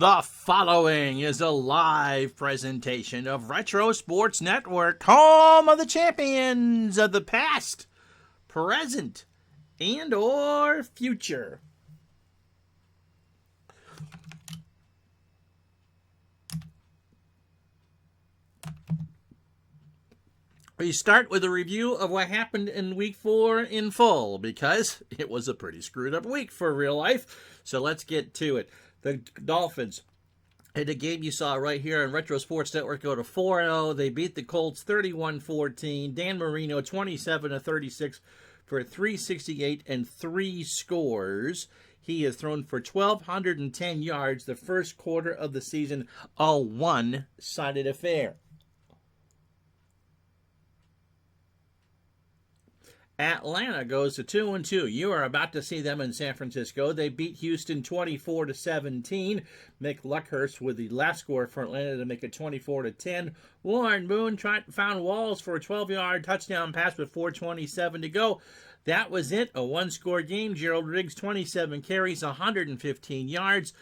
The following is a live presentation of Retro Sports Network, home of the champions of the past, present, and or future. We start with a review of what happened in Week 4 in full, because it was a pretty screwed up week for real life. So let's get to it. The Dolphins, in the game you saw right here on Retro Sports Network, go to 4-0. They beat the Colts 31-14. Dan Marino 27-36 for 368 and 3 scores. He has thrown for 1,210 yards the first quarter of the season, a one-sided affair. Atlanta goes to 2-2. You are about to see them in San Francisco. They beat Houston 24-17. Mick Luckhurst with the last score for Atlanta to make it 24-10. Warren Moon found Walls for a 12-yard touchdown pass with 4:27 to go. That was it, a one-score game. Gerald Riggs, 27 carries, 115 yards,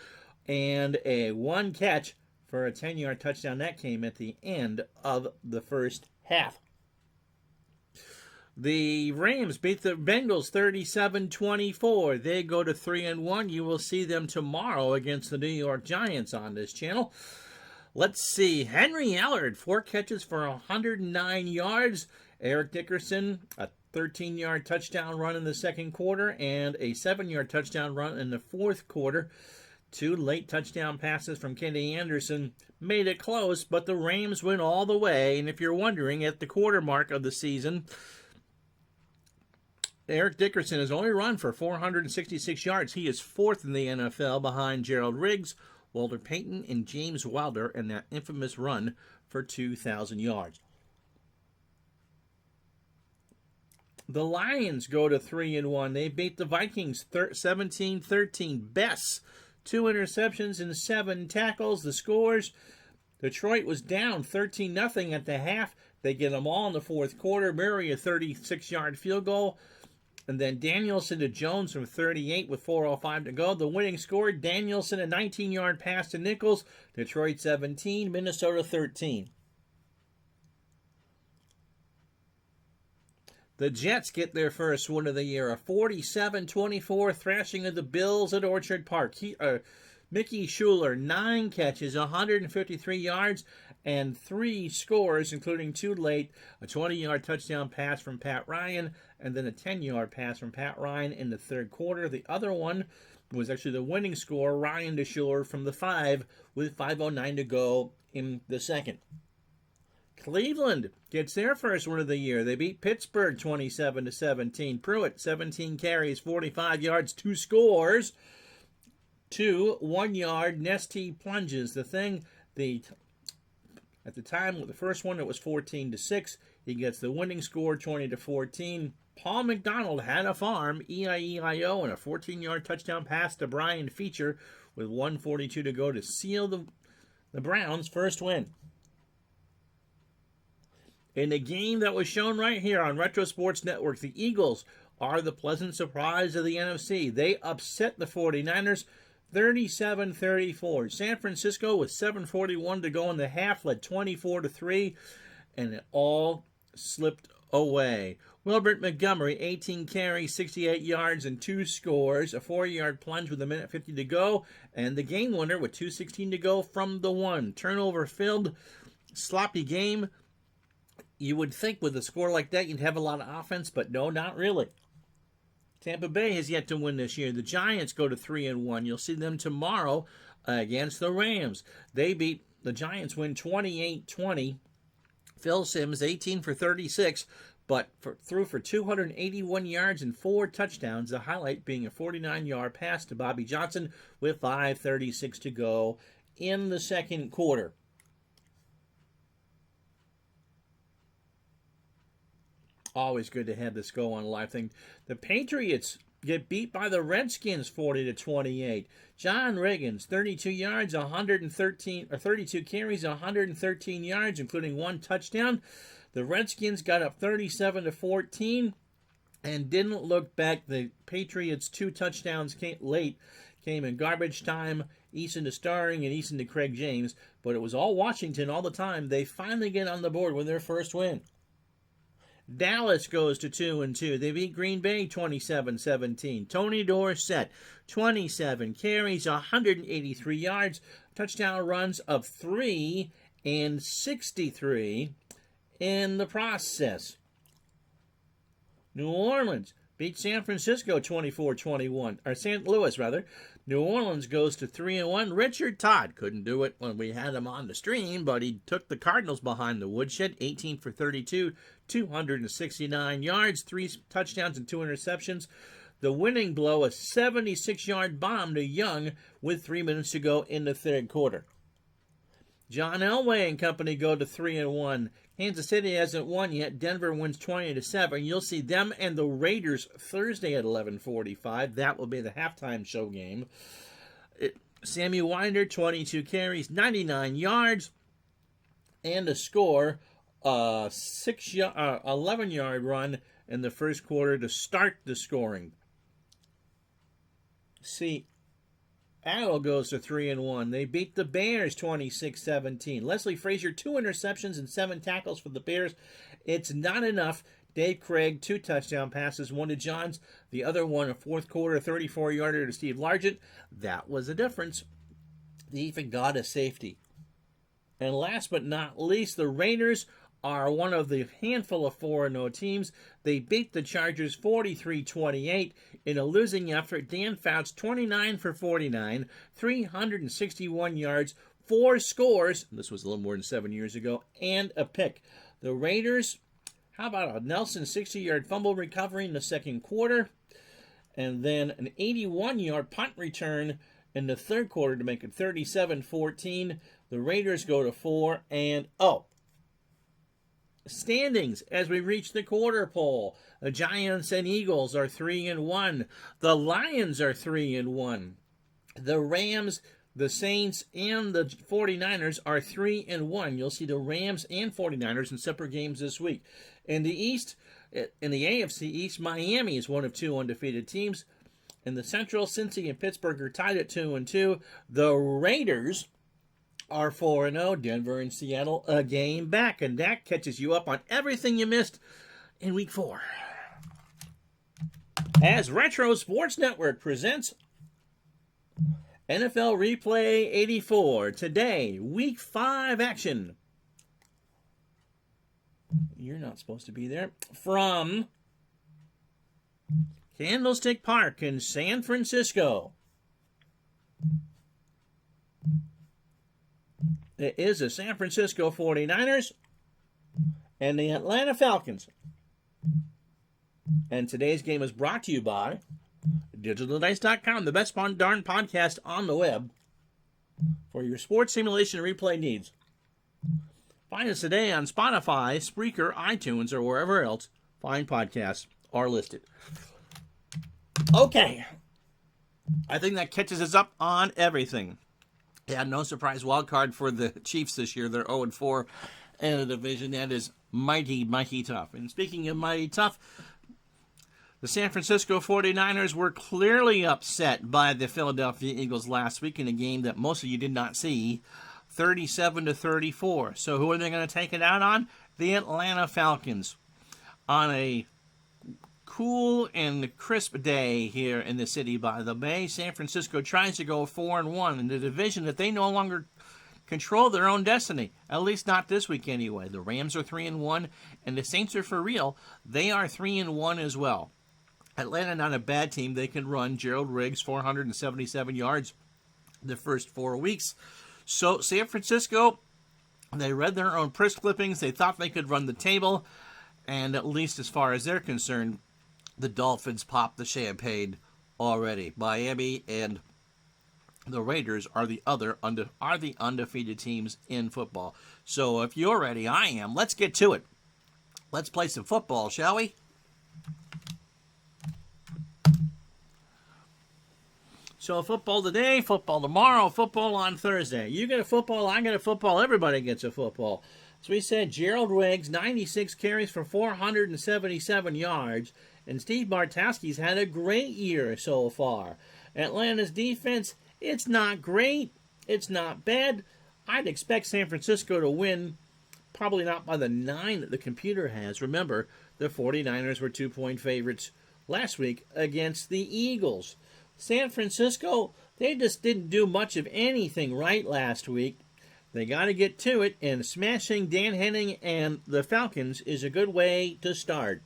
and a one catch for a 10-yard touchdown. That came at the end of the first half. The Rams beat the Bengals 37-24. They go to 3-1. You will see them tomorrow against the New York Giants on this channel. Let's see. Henry Allard, 4 catches for 109 yards. Eric Dickerson, a 13-yard touchdown run in the second quarter and a 7-yard touchdown run in the fourth quarter. 2 late touchdown passes from Kenny Anderson made it close, but the Rams went all the way. And if you're wondering, at the quarter mark of the season, Eric Dickerson has only run for 466 yards. He is 4th in the NFL behind Gerald Riggs, Walter Payton, and James Wilder in that infamous run for 2,000 yards. The Lions go to 3-1. They beat the Vikings 17-13. Bess, 2 interceptions and 7 tackles. The scores: Detroit was down 13-0 at the half. They get them all in the fourth quarter. Murray, a 36-yard field goal. And then Danielson to Jones from 38 with 4:05 to go. The winning score: Danielson, a 19-yard pass to Nichols. Detroit 17, Minnesota 13. The Jets get their first win of the year, a 47-24 thrashing of the Bills at Orchard Park. Mickey Schuler, 9 catches, 153 yards, and 3 scores, including 2 late, a 20-yard touchdown pass from Pat Ryan, and then a 10-yard pass from Pat Ryan in the third quarter. The other one was actually the winning score, Ryan to Schuler from the 5 with 5:09 to go in the second. Cleveland gets their first win of the year. They beat Pittsburgh 27-17. Pruitt, 17 carries, 45 yards, 2 scores. 2 1-yard Nesty plunges. At the time with the first one, it was 14-6. He gets the winning score, 20-14. Paul McDonald had a farm, E-I-E-I-O, and a 14-yard touchdown pass to Brian Feature with 1:42 to go to seal the Browns' first win. In the game that was shown right here on Retro Sports Network, the Eagles are the pleasant surprise of the NFC. They upset the 49ers 37-34. San Francisco, with 7:41 to go in the half, led 24-3, and it all slipped away. Wilbert Montgomery, 18 carries, 68 yards, and 2 scores. A 4-yard plunge with 1:50 to go, and the game winner with 2:16 to go from the 1. Turnover-filled, sloppy game. You would think with a score like that you'd have a lot of offense, but no, not really. Tampa Bay has yet to win this year. The Giants go to 3-1. You'll see them tomorrow against the Rams. The Giants win 28-20. Phil Simms, 18 for 36, but threw for 281 yards and 4 touchdowns. The highlight being a 49-yard pass to Bobby Johnson with 5:36 to go in the second quarter. Always good to have this go on live thing. The Patriots get beat by the Redskins 40-28. John Riggins, 32 yards, 32 carries, 113 yards, including 1 touchdown. The Redskins got up 37-14 and didn't look back. The Patriots' 2 touchdowns came in garbage time Eason to Starring and Eason to Craig James, but it was all Washington all the time. They finally get on the board with their first win. Dallas goes to 2-2. They beat Green Bay 27-17. Tony Dorsett, 27 carries, 183 yards, touchdown runs of 3 and 63 in the process. New Orleans beat San Francisco 24-21, or St. Louis rather. New Orleans goes to 3-1. Richard Todd couldn't do it when we had him on the stream, but he took the Cardinals behind the woodshed, 18 for 32, 269 yards, 3 touchdowns and 2 interceptions. The winning blow, a 76-yard bomb to Young with 3 minutes to go in the third quarter. John Elway and company go to 3-1. Kansas City hasn't won yet. Denver wins 20-7. You'll see them and the Raiders Thursday at 11:45. That will be the halftime show game. Sammy Winder, 22 carries, 99 yards, and a score, 11-yard run in the first quarter to start the scoring. Seattle goes to 3-1. They beat the Bears 26-17. Leslie Frazier, 2 interceptions and 7 tackles for the Bears. It's not enough. Dave Craig, 2 touchdown passes, 1 to Johns, the other one a fourth quarter 34-yarder to Steve Largent. That was the difference. They even got a safety. And last but not least, the Raiders are one of the handful of 4-0 teams. They beat the Chargers 43-28 in a losing effort. Dan Fouts, 29 for 49, 361 yards, 4 scores. This was a little more than 7 years ago, and a pick. The Raiders, how about a Nelson 60-yard fumble recovery in the second quarter, and then an 81-yard punt return in the third quarter to make it 37-14. The Raiders go to 4-0. Standings as we reach the quarter pole. The Giants and Eagles are 3-1. The Lions are 3-1. The Rams, the Saints, and the 49ers are 3-1. You'll see the Rams and 49ers in separate games this week. In the East, in the AFC East, Miami is one of 2 undefeated teams. In the Central, Cincy and Pittsburgh are tied at 2-2. The Raiders are 4-0. Denver and Seattle a game back, and that catches you up on everything you missed in Week 4. As Retro Sports Network presents NFL Replay 84. Today, Week 5 action. You're not supposed to be there. From Candlestick Park in San Francisco. It is the San Francisco 49ers and the Atlanta Falcons. And today's game is brought to you by DigitalDice.com, the best darn podcast on the web for your sports simulation and replay needs. Find us today on Spotify, Spreaker, iTunes, or wherever else fine podcasts are listed. Okay. I think that catches us up on everything. Yeah, no surprise wild card for the Chiefs this year. They're 0-4 in a division that is mighty, mighty tough. And speaking of mighty tough, the San Francisco 49ers were clearly upset by the Philadelphia Eagles last week in a game that most of you did not see, 37-34. So who are they going to take it out on? The Atlanta Falcons. On a cool and crisp day here in the city by the bay, San Francisco tries to go 4-1 in the division that they no longer control their own destiny, at least not this week anyway. The Rams are 3-1, and the Saints are for real. They are 3-1 as well. Atlanta, not a bad team. They can run. Gerald Riggs, 477 yards the first 4 weeks. So San Francisco, they read their own press clippings. They thought they could run the table, and at least as far as they're concerned, the Dolphins popped the champagne already. Miami and the Raiders are the undefeated teams in football. So if you're ready, I am. Let's get to it. Let's play some football, shall we? So football today, football tomorrow, football on Thursday. You get a football, I get a football, everybody gets a football. So we said Gerald Riggs, 96 carries for 477 yards. And Steve Bartkowski's had a great year so far. Atlanta's defense, It's not great. It's not bad. I'd expect San Francisco to win, probably not by the 9 that the computer has. Remember, the 49ers were 2-point favorites last week against the Eagles. San Francisco, they just didn't do much of anything right last week. They got to get to it, and smashing Dan Henning and the Falcons is a good way to start.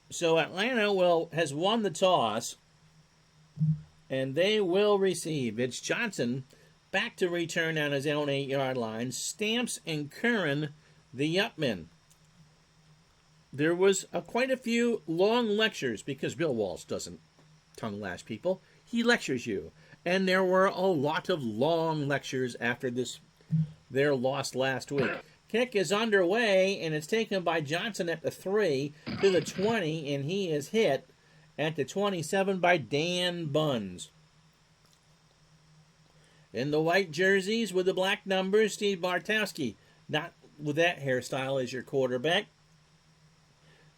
So Atlanta has won the toss, and they will receive. It's Johnson back to return on his own 8-yard line. Stamps and Curran, the upmen. There was quite a few long lectures, because Bill Walsh doesn't tongue lash people. He lectures you. And there were a lot of long lectures after their loss last week. Kick is underway, and it's taken by Johnson at the 3 to the 20, and he is hit at the 27 by Dan Buns. In the white jerseys with the black numbers, Steve Bartkowski. Not with that hairstyle as your quarterback.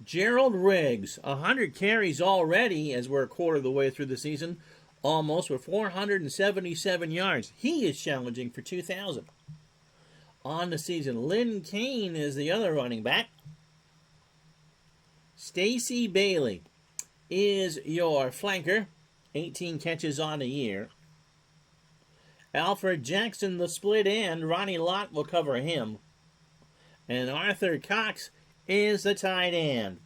Gerald Riggs, 100 carries already as we're a quarter of the way through the season, almost, with 477 yards. He is challenging for 2,000. On the season, Lynn Kane is the other running back. Stacey Bailey is your flanker, 18 catches on the year. Alfred Jackson, the split end, Ronnie Lott will cover him. And Arthur Cox is the tight end.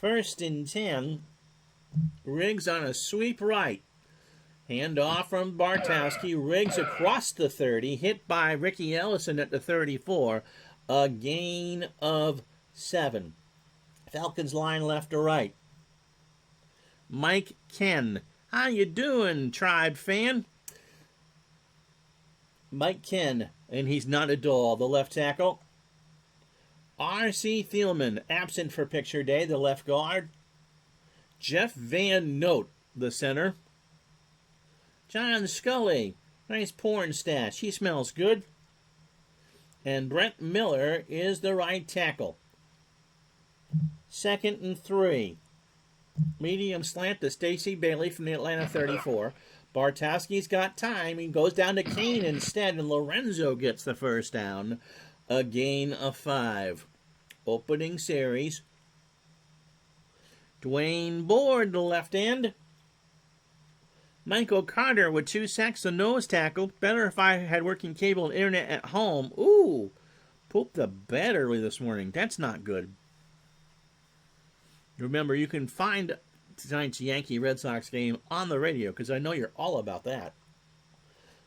1st and 10. Riggs on a sweep right. Hand off from Bartkowski. Riggs across the 30. Hit by Ricky Ellison at the 34. A gain of 7. Falcons line left to right. Mike Ken. How you doing, Tribe fan? Mike Ken, and he's not a doll, the left tackle. R.C. Thielman, absent for picture day, the left guard. Jeff Van Note, the center. John Scully, nice porn stash, he smells good. And Brent Miller is the right tackle. 2nd and 3. Medium slant to Stacey Bailey from the Atlanta 34. Bartkowski's got time. He goes down to Kane instead, and Lorenzo gets the first down. A gain of 5. Opening series. Dwayne Board, the left end. Michael Carter with 2 sacks, the nose tackle. Better if I had working cable and internet at home. Ooh, pooped the bed early this morning. That's not good. Remember, you can find tonight's Yankee-Red Sox game on the radio, because I know you're all about that.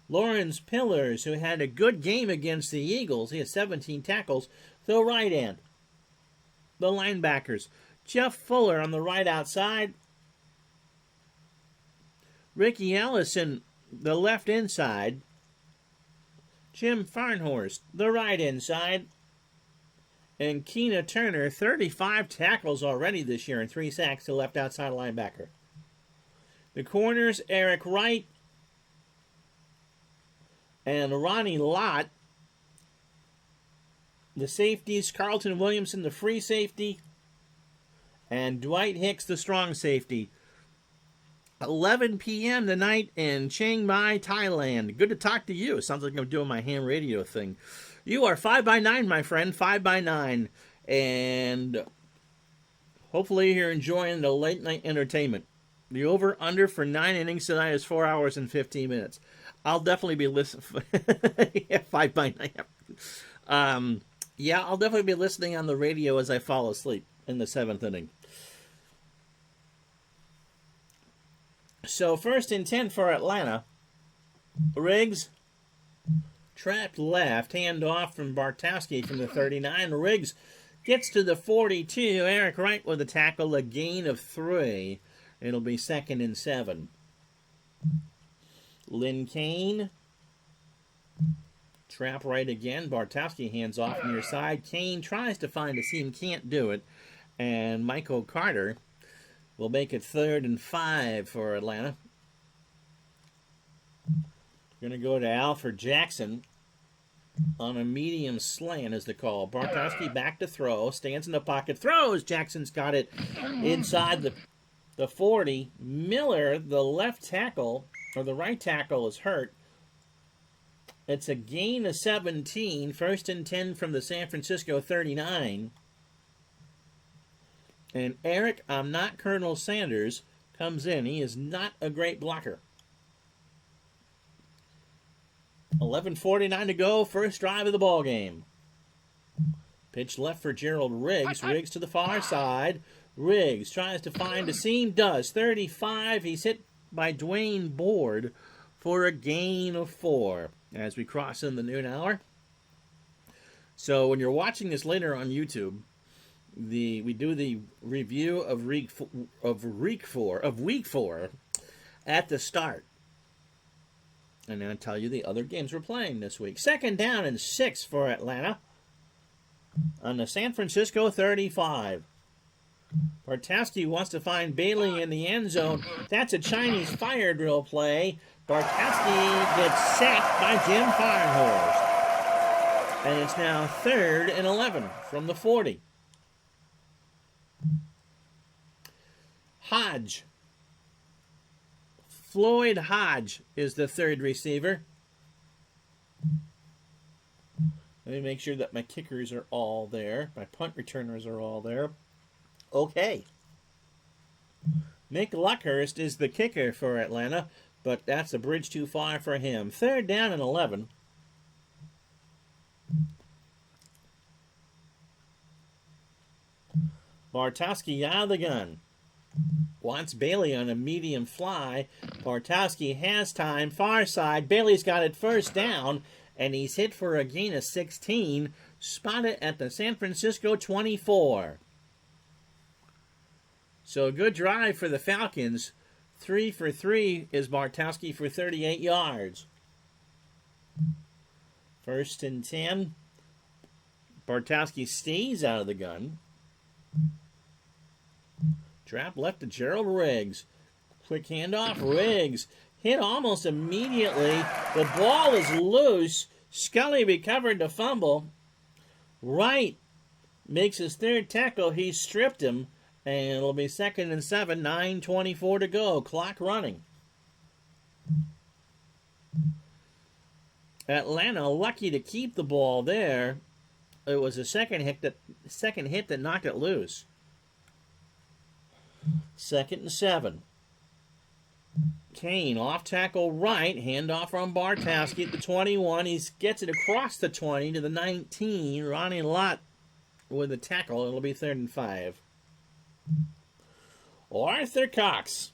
Lawrence Pillars, who had a good game against the Eagles. He has 17 tackles. The right end. The linebackers. Jeff Fuller on the right outside. Ricky Ellison, the left inside. Jim Farnhorst, the right inside. And Keena Turner, 35 tackles already this year and 3 sacks to left outside linebacker. The corners, Eric Wright and Ronnie Lott. The safeties, Carlton Williamson, the free safety, and Dwight Hicks, the strong safety. 11 p.m. tonight in Chiang Mai, Thailand. Good to talk to you. Sounds like I'm doing my ham radio thing. You are 5x9, my friend, 5x9. And hopefully you're enjoying the late night entertainment. The over-under for 9 innings tonight is 4 hours and 15 minutes. I'll definitely be listening. Yeah, 5x9. Yeah, I'll definitely be listening on the radio as I fall asleep in the 7th inning. So 1st and 10 for Atlanta. Riggs, trapped left, hand off from Bartkowski from the 39. Riggs gets to the 42. Eric Wright with a tackle, a gain of 3. It'll be 2nd and 7. Lynn Kane, trap right again. Bartkowski hands off near side. Kane tries to find a seam, can't do it. And Michael Carter will make it 3rd and 5 for Atlanta. Going to go to Alfred Jackson on a medium slant is the call. Bartkowski back to throw. Stands in the pocket. Throws. Jackson's got it inside the the 40. Miller, the left tackle, or the right tackle, is hurt. It's a gain of 17. 1st and 10 from the San Francisco 39. And Eric, I'm not Colonel Sanders, comes in. He is not a great blocker. 11:49 to go. First drive of the ball game. Pitch left for Gerald Riggs. Riggs to the far side. Riggs tries to find a seam. Does. 35. He's hit by Dwayne Board for a gain of 4 as we cross in the noon hour. So when you're watching this later on YouTube, we do the review of week four at the start. And I'll tell you the other games we're playing this week. 2nd down and 6 for Atlanta on the San Francisco 35. Bartkowski wants to find Bailey in the end zone. That's a Chinese fire drill play. Bartkowski gets sacked by Jim Farnhorst. And it's now 3rd and 11 from the 40. Hodge. Floyd Hodge is the 3rd receiver. Let me make sure that my kickers are all there. My punt returners are all there. Okay. Nick Luckhurst is the kicker for Atlanta, but that's a bridge too far for him. 3rd down and 11. Bartkowski out of the gun. Wants Bailey on a medium fly. Bartkowski has time. Far side. Bailey's got it 1st down, and he's hit for a gain of 16. Spotted at the San Francisco 24. So a good drive for the Falcons. 3 for 3 is Bartkowski for 38 yards. 1st and 10. Bartkowski stays out of the gun. Trap left to Gerald Riggs. Quick handoff. Riggs hit almost immediately. The ball is loose. Scully recovered the fumble. Wright makes his 3rd tackle. He stripped him. And it'll be 2nd and 7. 9:24 to go. Clock running. Atlanta lucky to keep the ball there. It was a second hit that knocked it loose. 2nd and 7. Kane off tackle right. Handoff from Bartkowski at the 21. He gets it across the 20 to the 19. Ronnie Lott with the tackle. It'll be 3rd and 5. Arthur Cox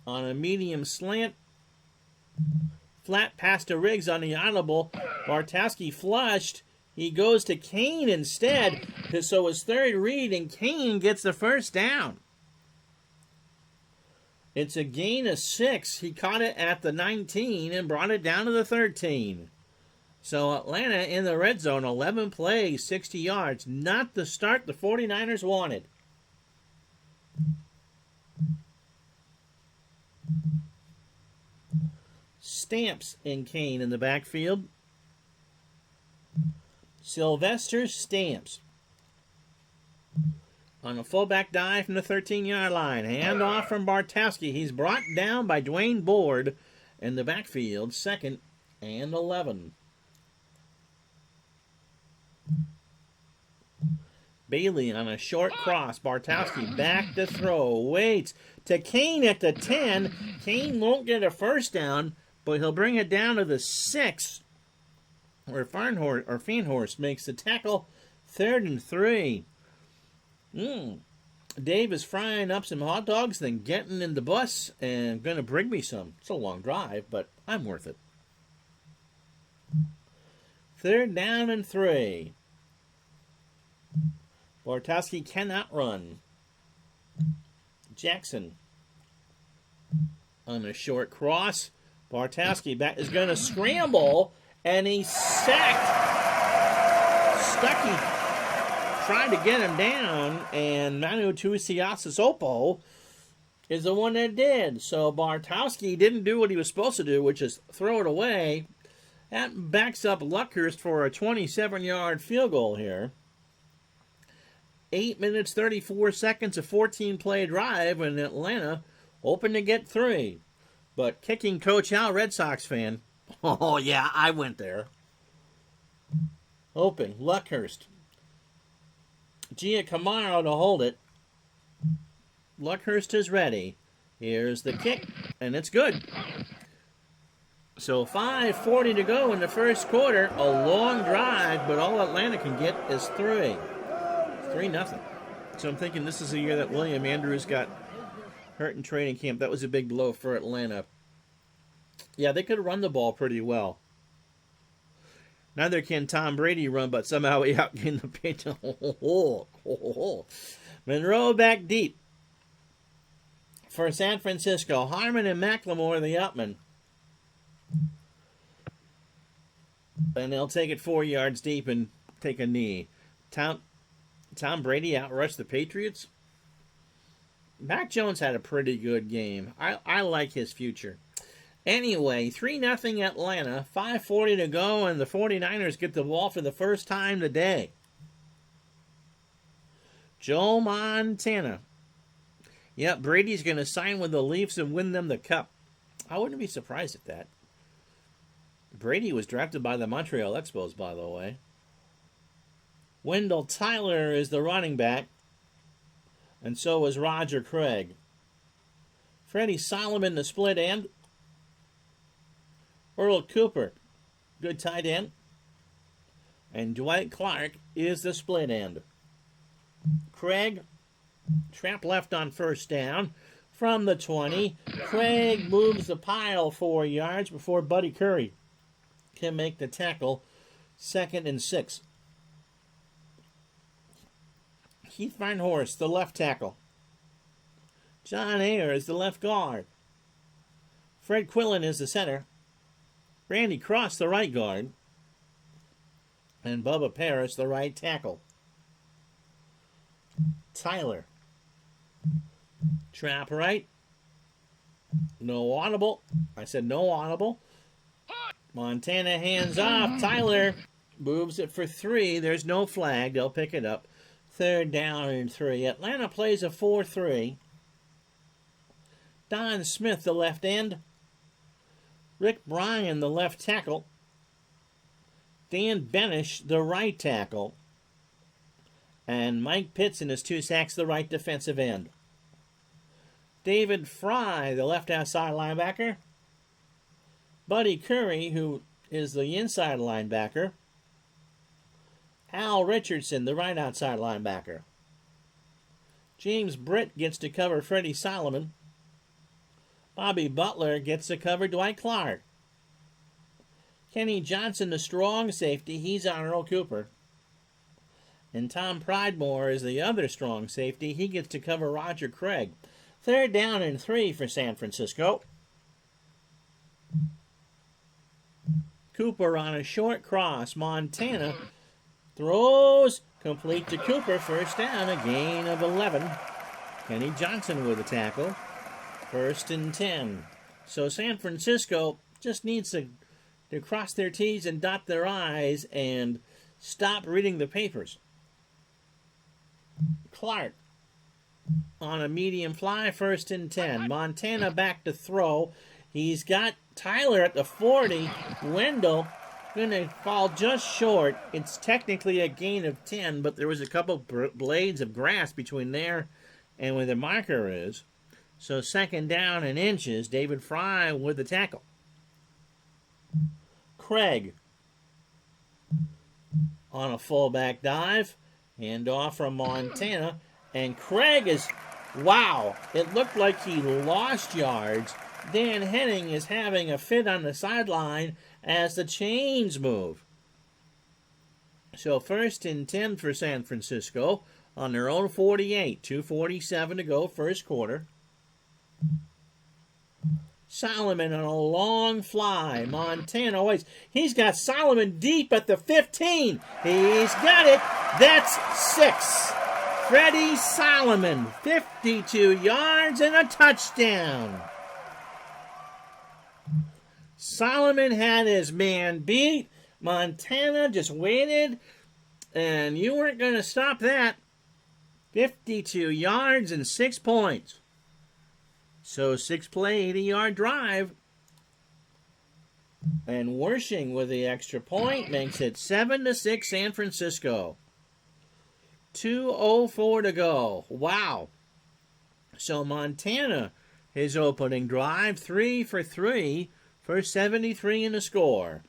on a medium slant. Flat pass to Riggs on the audible. Bartkowski flushed. He goes to Kane instead. So his 3rd read, and Kane gets the 1st down. It's a gain of 6. He caught it at the 19 and brought it down to the 13. So Atlanta in the red zone, 11 plays, 60 yards. Not the start the 49ers wanted. Stamps and Kane in the backfield. Sylvester Stamps on a fullback dive from the 13-yard line. Handoff from Bartkowski. He's brought down by Dwayne Board in the backfield. 2nd and 11. Bailey on a short cross. Bartkowski back to throw. Waits to Kane at the 10. Kane won't get a 1st down, but he'll bring it down to the 6. Where Farnhorst makes the tackle. 3rd and 3. Dave is frying up some hot dogs, then getting in the bus and going to bring me some. It's a long drive, but I'm worth it. 3rd down and 3. Bartkowski cannot run. Jackson on a short cross. Bartkowski back is going to scramble, and he's sacked. Stuckey tried to get him down, and Manu Tuiasosopo is the one that did. So Bartkowski didn't do what he was supposed to do, which is throw it away. That backs up Luckhurst for a 27-yard field goal here. 8 minutes, 34 seconds, a 14-play drive, and Atlanta open to get 3. But kicking coach out, Red Sox fan. Oh, yeah, I went there. Open, Luckhurst. Giacomo to hold it. Luckhurst is ready. Here's the kick, and it's good. So 5:40 to go in the first quarter. A long drive, but all Atlanta can get is 3. 3-0. So I'm thinking this is the year that William Andrews got hurt in training camp. That was a big blow for Atlanta. Yeah, they could run the ball pretty well. Neither can Tom Brady run, but somehow he outgained the pace. Monroe back deep for San Francisco. Harmon and McLemore, the upman. And they'll take it 4 yards deep and take a knee. Tom Brady outrushed the Patriots. Mac Jones had a pretty good game. I like his future. Anyway, 3-0 Atlanta, 5:40 to go, and the 49ers get the ball for the first time today. Joe Montana. Yep, Brady's going to sign with the Leafs and win them the cup. I wouldn't be surprised at that. Brady was drafted by the Montreal Expos, by the way. Wendell Tyler is the running back, and so is Roger Craig. Freddie Solomon, the split end. Earl Cooper, good tight end. And Dwight Clark is the split end. Craig, trap left on first down from the 20. Craig moves the pile 4 yards before Buddy Curry can make the tackle. 2nd and 6. Keith Farnhorst, the left tackle. John Ayers, the left guard. Fred Quillen is the center. Randy Cross, the right guard. And Bubba Paris, the right tackle. Tyler. Trap right. No audible. I said no audible. Montana hands off. Tyler moves it for 3. There's no flag. They'll pick it up. 3rd down and 3. Atlanta plays a 4-3. Don Smith, the left end. Rick Bryan, the left tackle. Dan Benish, the right tackle. And Mike Pitts in his 2 sacks, the right defensive end. David Fry, the left outside linebacker. Buddy Curry, who is the inside linebacker. Al Richardson, the right outside linebacker. James Britt gets to cover Freddie Solomon. Bobby Butler gets to cover Dwight Clark. Kenny Johnson, the strong safety, he's on Earl Cooper. And Tom Pridemore is the other strong safety. He gets to cover Roger Craig. 3rd down and 3 for San Francisco. Cooper on a short cross. Montana throws complete to Cooper. 1st down, a gain of 11. Kenny Johnson with a tackle. 1st and 10. So San Francisco just needs to cross their T's and dot their I's and stop reading the papers. Clark on a medium fly, 1st and 10. Montana back to throw. He's got Tyler at the 40. Wendell going to fall just short. It's technically a gain of 10, but there was a couple blades of grass between there and where the marker is. So 2nd down and inches. David Fry with the tackle. Craig on a fullback dive. Hand off from Montana. And Craig is, wow, it looked like he lost yards. Dan Henning is having a fit on the sideline as the chains move. So 1st and 10 for San Francisco on their own 48. 2:47 to go, first quarter. Solomon on a long fly. Montana waits. He's got Solomon deep at the 15. He's got it. That's 6. Freddie Solomon, 52 yards and a touchdown. Solomon had his man beat. Montana just waited, and you weren't going to stop that. 52 yards and 6 points. So 6-play, 80-yard drive. And Wersching with the extra point makes it 7-6 San Francisco. 2:04 to go. Wow. So Montana, his opening drive, 3 for 3 for 73 in the score.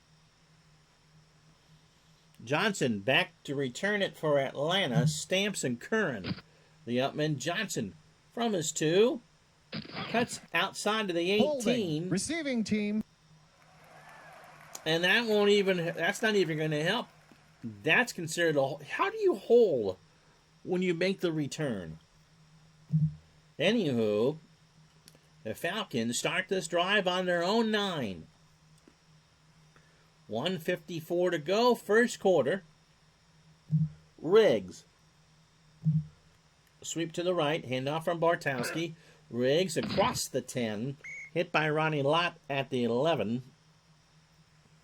Johnson back to return it for Atlanta. Stamps and Curran. The upman Johnson from his 2. Cuts outside to the 18. Holding. Receiving team. And that's not even going to help. That's considered how do you hold when you make the return? Anywho, the Falcons start this drive on their own 9. 1:54 to go, first quarter. Riggs. Sweep to the right, handoff from Bartowski. Riggs across the 10. Hit by Ronnie Lott at the 11.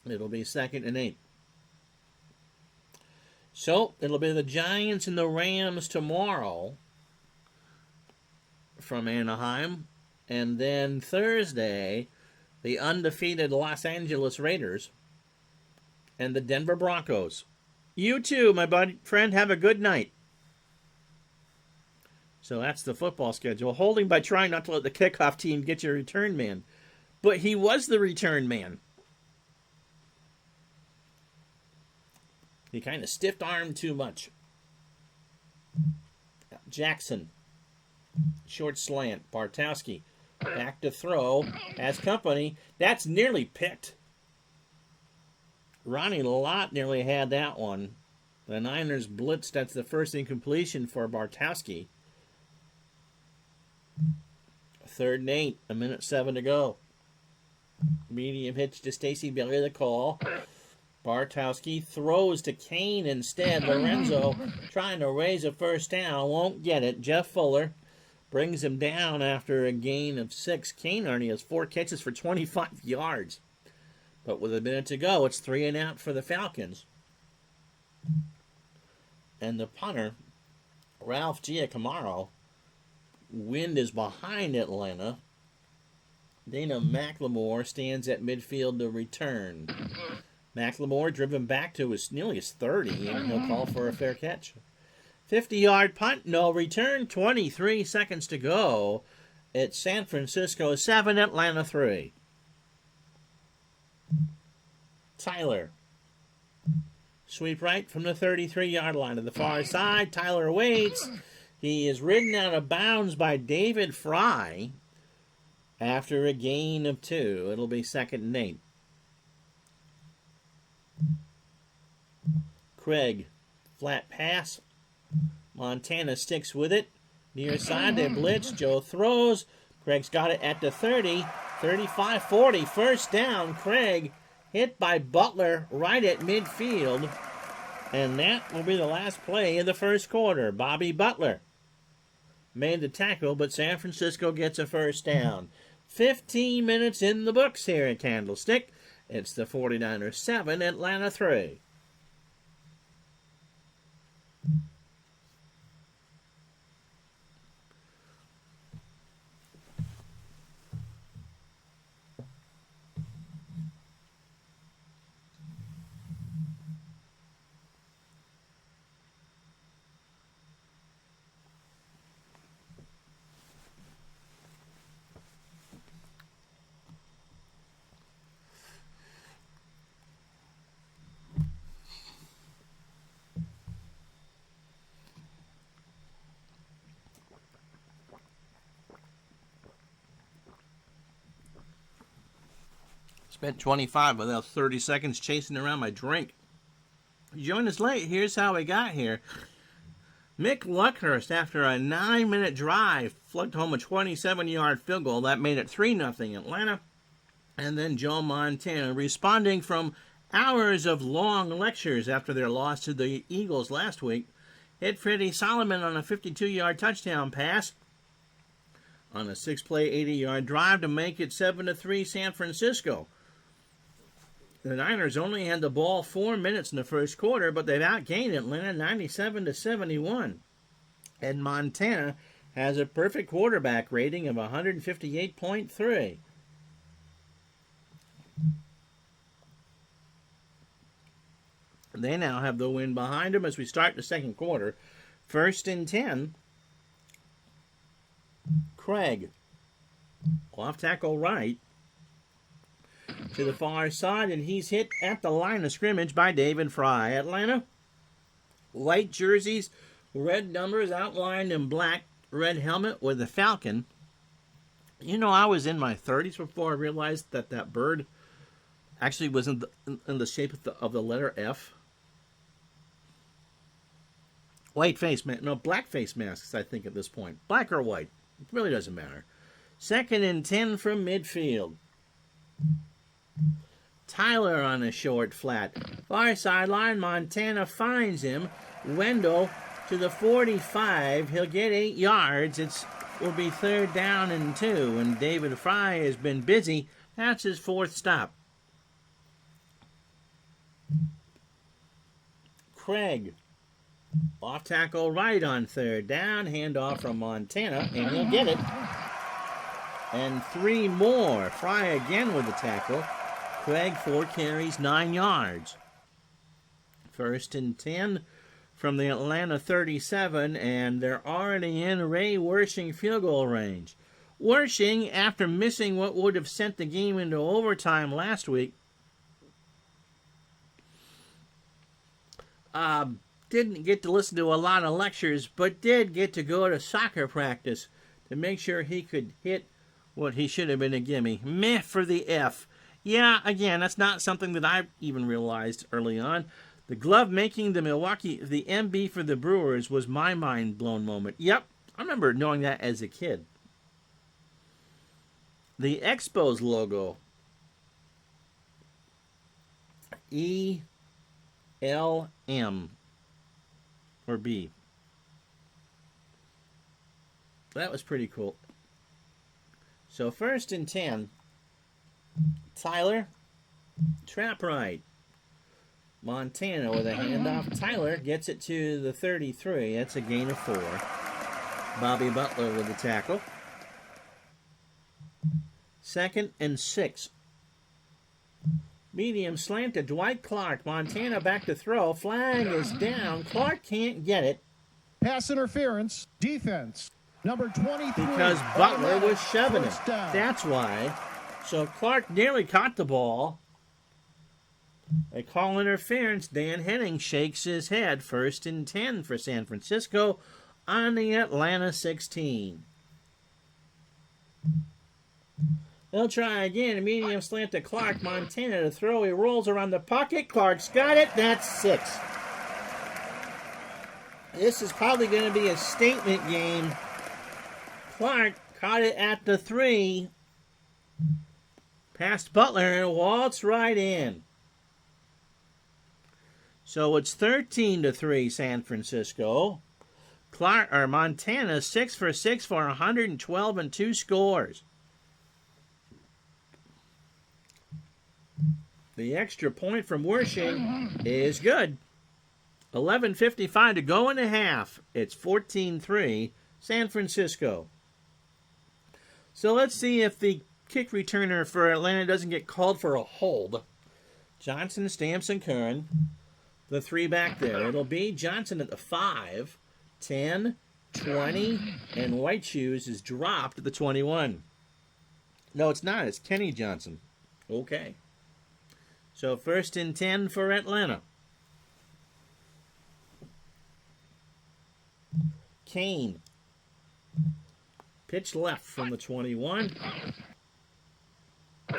It'll be 2nd and 8. So, it'll be the Giants and the Rams tomorrow from Anaheim. And then Thursday, the undefeated Los Angeles Raiders and the Denver Broncos. You too, my friend. Have a good night. So that's the football schedule. Holding by trying not to let the kickoff team get your return man. But he was the return man. He kind of stiff-armed too much. Jackson. Short slant. Bartowski. Back to throw. Has company. That's nearly picked. Ronnie Lott nearly had that one. The Niners blitzed. That's the first incompletion for Bartowski. 3rd and 8. 1:07 to go. Medium hitch to Stacy Bailey, the call. Bartowski throws to Kane instead. Lorenzo trying to raise a first down. Won't get it. Jeff Fuller brings him down after a gain of 6. Kane only has 4 catches for 25 yards. But with a minute to go, it's 3 and out for the Falcons. And the punter, Ralph Giacomo, wind is behind Atlanta. Dana McLemore stands at midfield to return. McLemore driven back to nearly his 30, and he'll call for a fair catch. 50-yard punt, no return, 23 seconds to go. It's San Francisco 7, Atlanta 3. Tyler. Sweep right from the 33-yard line to the far side. Tyler waits. He is ridden out of bounds by David Fry after a gain of 2. It'll be 2nd and 8. Craig, flat pass. Montana sticks with it. Near side, they blitz. Joe throws. Craig's got it at the 30. 35-40. First down. Craig hit by Butler right at midfield. And that will be the last play of the first quarter. Bobby Butler made the tackle, but San Francisco gets a first down. 15 minutes in the books here at Candlestick. It's the 49ers 7, Atlanta 3. Spent 25 of those 30 seconds chasing around my drink. You joined us late. Here's how we got here. Mick Luckhurst, after a 9-minute drive, flugged home a 27-yard field goal. That made it 3-0 Atlanta. And then Joe Montana, responding from hours of long lectures after their loss to the Eagles last week, hit Freddie Solomon on a 52-yard touchdown pass on a 6-play, 80-yard drive to make it 7-3 San Francisco. The Niners only had the ball 4 minutes in the first quarter, but they've outgained Atlanta 97-71. And Montana has a perfect quarterback rating of 158.3. They now have the win behind them as we start the second quarter. 1st and 10. Craig. Off tackle right to the far side, and he's hit at the line of scrimmage by David Fry. Atlanta, white jerseys, red numbers outlined in black, red helmet with a falcon. You know, I was in my 30s before I realized that that bird actually was in the shape of the letter F. White face mask, no, black face masks, I think, at this point. Black or white, it really doesn't matter. 2nd and 10 from midfield. Tyler on a short flat. Far sideline, Montana finds him. Wendell to the 45. He'll get 8 yards. It will be 3rd down and 2. And David Fry has been busy. That's his 4th stop. Craig. Off tackle right on 3rd down. Handoff from Montana. And he'll get it. And 3 more. Fry again with the tackle. Craig, 4 carries, 9 yards. 1st and 10 from the Atlanta 37, and they're already in Ray Wersching field goal range. Wersching, after missing what would have sent the game into overtime last week, didn't get to listen to a lot of lectures, but did get to go to soccer practice to make sure he could hit what he should have been a gimme. Meh for the F. Yeah, again, that's not something that I even realized early on. The glove making the MB for the Brewers was my mind-blown moment. Yep, I remember knowing that as a kid. The Expos logo. ELM. Or B. That was pretty cool. So 1st and 10. Tyler, trap right. Montana with a handoff. Tyler gets it to the 33. That's a gain of 4. Bobby Butler with the tackle. 2nd and 6. Medium slant to Dwight Clark. Montana back to throw. Flag is down. Clark can't get it. Pass interference. Defense. Number 23. Because Butler was shoving it. That's why. So Clark nearly caught the ball. They call interference. Dan Henning shakes his head. 1st and 10 for San Francisco on the Atlanta 16. They'll try again. A medium slant to Clark. Montana to throw. He rolls around the pocket. Clark's got it. That's 6. This is probably going to be a statement game. Clark caught it at the 3. Past Butler and waltz right in. So it's 13-3 San Francisco. Montana 6 for 6 for 112 and 2 scores. The extra point from Wersching is good. 11:55 to go in the half. It's 14-3 San Francisco. So let's see if the kick returner for Atlanta doesn't get called for a hold. Johnson, Stamps, and Curran. The 3 back there. It'll be Johnson at the 5, 10, 20, and White Shoes is dropped at the 21. No, it's not. It's Kenny Johnson. Okay. So 1st and 10 for Atlanta. Kane. Pitch left from the 21.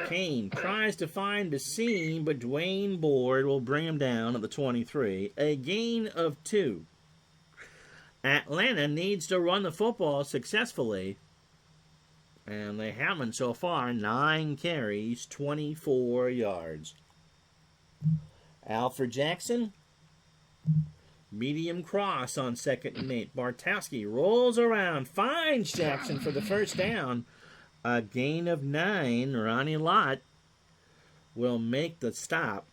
Kane tries to find the seam, but Dwayne Board will bring him down at the 23. A gain of 2. Atlanta needs to run the football successfully, and they haven't so far. 9 carries, 24 yards. Alfred Jackson. Medium cross on 2nd and 8. Bartowski rolls around, finds Jackson for the 1st down. A gain of 9. Ronnie Lott will make the stop.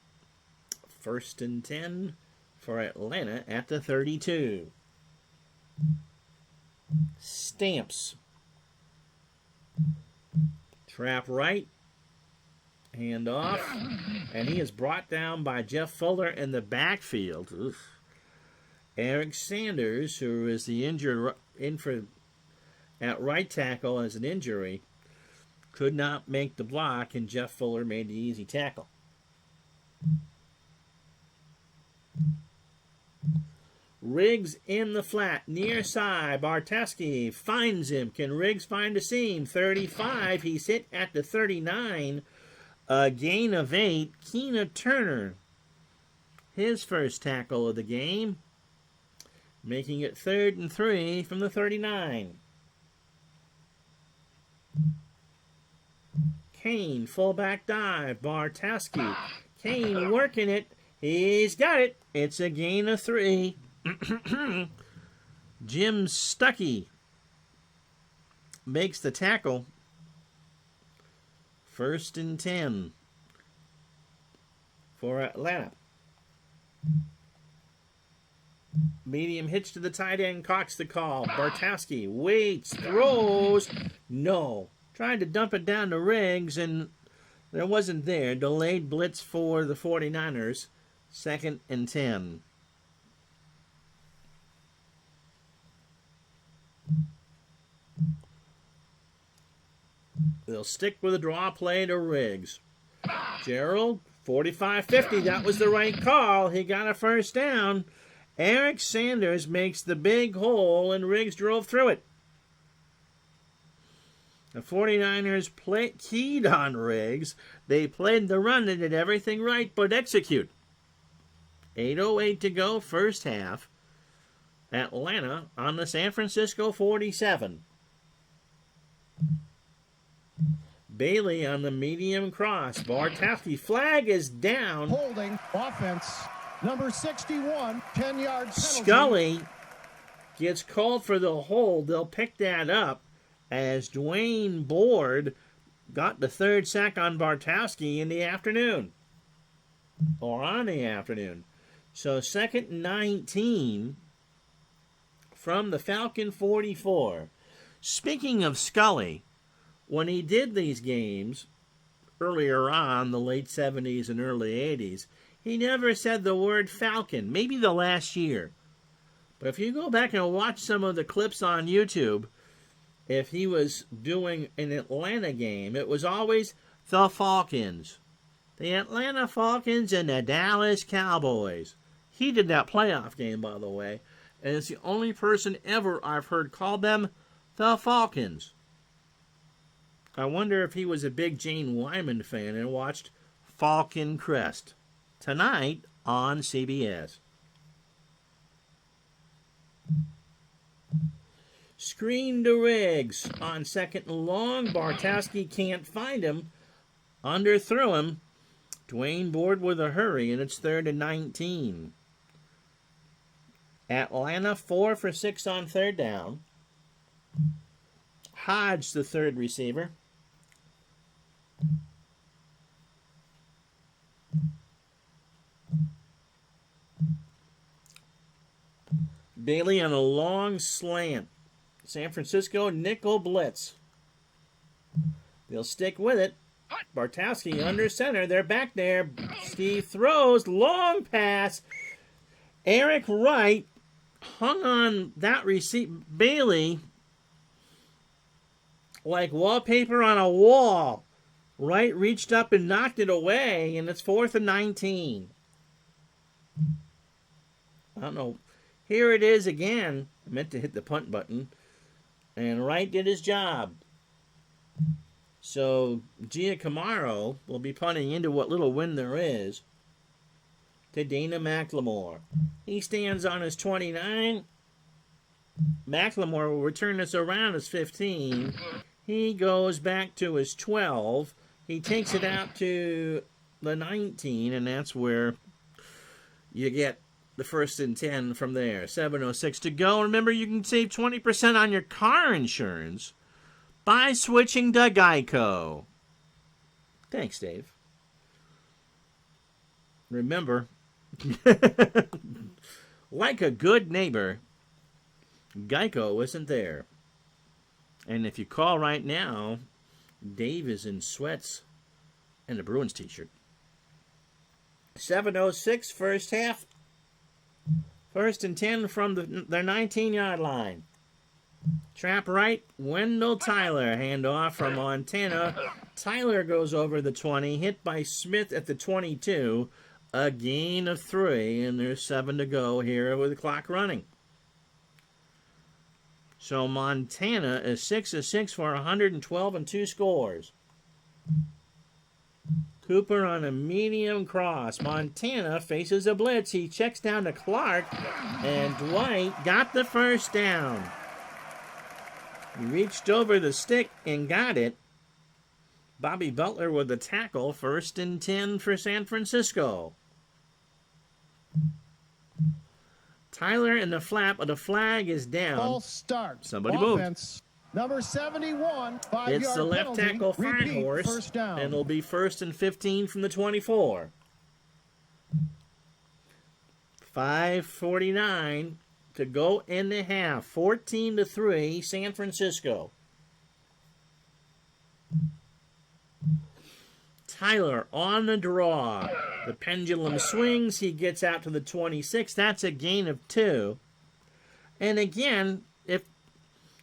1st and 10 for Atlanta at the 32. Stamps. Trap right. Hand off. And he is brought down by Jeff Fuller in the backfield. Oof. Eric Sanders, who is the injured at right tackle as an injury, could not make the block, and Jeff Fuller made the easy tackle. Riggs in the flat, near side. Barteski finds him. Can Riggs find a seam? 35. He's hit at the 39. A gain of 8. Keena Turner, his first tackle of the game, making it 3rd and 3 from the 39. Kane, fullback dive. Barteski. Kane working it. He's got it. It's a gain of 3. Jim Stuckey makes the tackle. 1st and 10 for Atlanta. Medium hitch to the tight end. Cox the call. Barteski waits, throws. No. Tried to dump it down to Riggs, and there wasn't there. Delayed blitz for the 49ers. 2nd and 10. They'll stick with a draw play to Riggs. Gerald, 45-50. That was the right call. He got a first down. Eric Sanders makes the big hole, and Riggs drove through it. The 49ers keyed on Riggs. They played the run and did everything right but execute. 8:08 to go, first half. Atlanta on the San Francisco 47. Bailey on the medium cross. Barteski, flag is down. Holding offense. Number 61, 10-yard penalty. Scully gets called for the hold. They'll pick that up as Dwayne Board got the 3rd sack on Barteski in the afternoon. Or on the afternoon. So 2nd and 19 from the Falcon 44. Speaking of Scully, when he did these games earlier on, the late 70s and early 80s, he never said the word Falcon, maybe the last year. But if you go back and watch some of the clips on YouTube, if he was doing an Atlanta game, it was always the Falcons. The Atlanta Falcons and the Dallas Cowboys. He did that playoff game, by the way, and it's the only person ever I've heard call them the Falcons. I wonder if he was a big Jane Wyman fan and watched Falcon Crest tonight on CBS. Screen to Riggs on 2nd and long. Barteski can't find him. Underthrew him. Dwayne Board with a hurry, and it's 3rd and 19. Atlanta 4 for 6 on 3rd down. Hodge, the 3rd receiver. Bailey on a long slant. San Francisco nickel blitz. They'll stick with it. Barteski under center. They're back there. Steve throws. Long pass. Eric Wright hung on that receipt. Bailey, like wallpaper on a wall. Wright reached up and knocked it away, and it's 4th and 19. I don't know. Here it is again. I meant to hit the punt button. And Wright did his job. So Giacomo will be punting into what little wind there is to Dana McLemore. He stands on his 29. McLemore will return this around his 15. He goes back to his 12. He takes it out to the 19, and that's where you get the 1st and 10 from there. 7:06 to go. Remember, you can save 20% on your car insurance by switching to Geico. Thanks, Dave. Remember, like a good neighbor, Geico isn't there. And if you call right now, Dave is in sweats and a Bruins t-shirt. 7:06 first half. First and 10 from their 19-yard line. Trap right, Wendell Tyler. Handoff from Montana. Tyler goes over the 20, hit by Smith at the 22. A gain of 3, and there's 7 to go here with the clock running. So Montana is 6 of 6 for 112 and 2 scores. Cooper on a medium cross. Montana faces a blitz. He checks down to Clark, and Dwight got the first down. He reached over the stick and got it. Bobby Butler with the tackle. First and 10 for San Francisco. Tyler in the flap, but the flag is down. False start. Somebody Offense. Number 71, 5-yard It's the left penalty. tackle, Repeat, Firehorse, first down. and it'll be first and 15 from the 24. 5:49 to go in the half. 14-3, San Francisco. Tyler on the draw. The pendulum swings. He gets out to the 26. That's a gain of 2. And again, if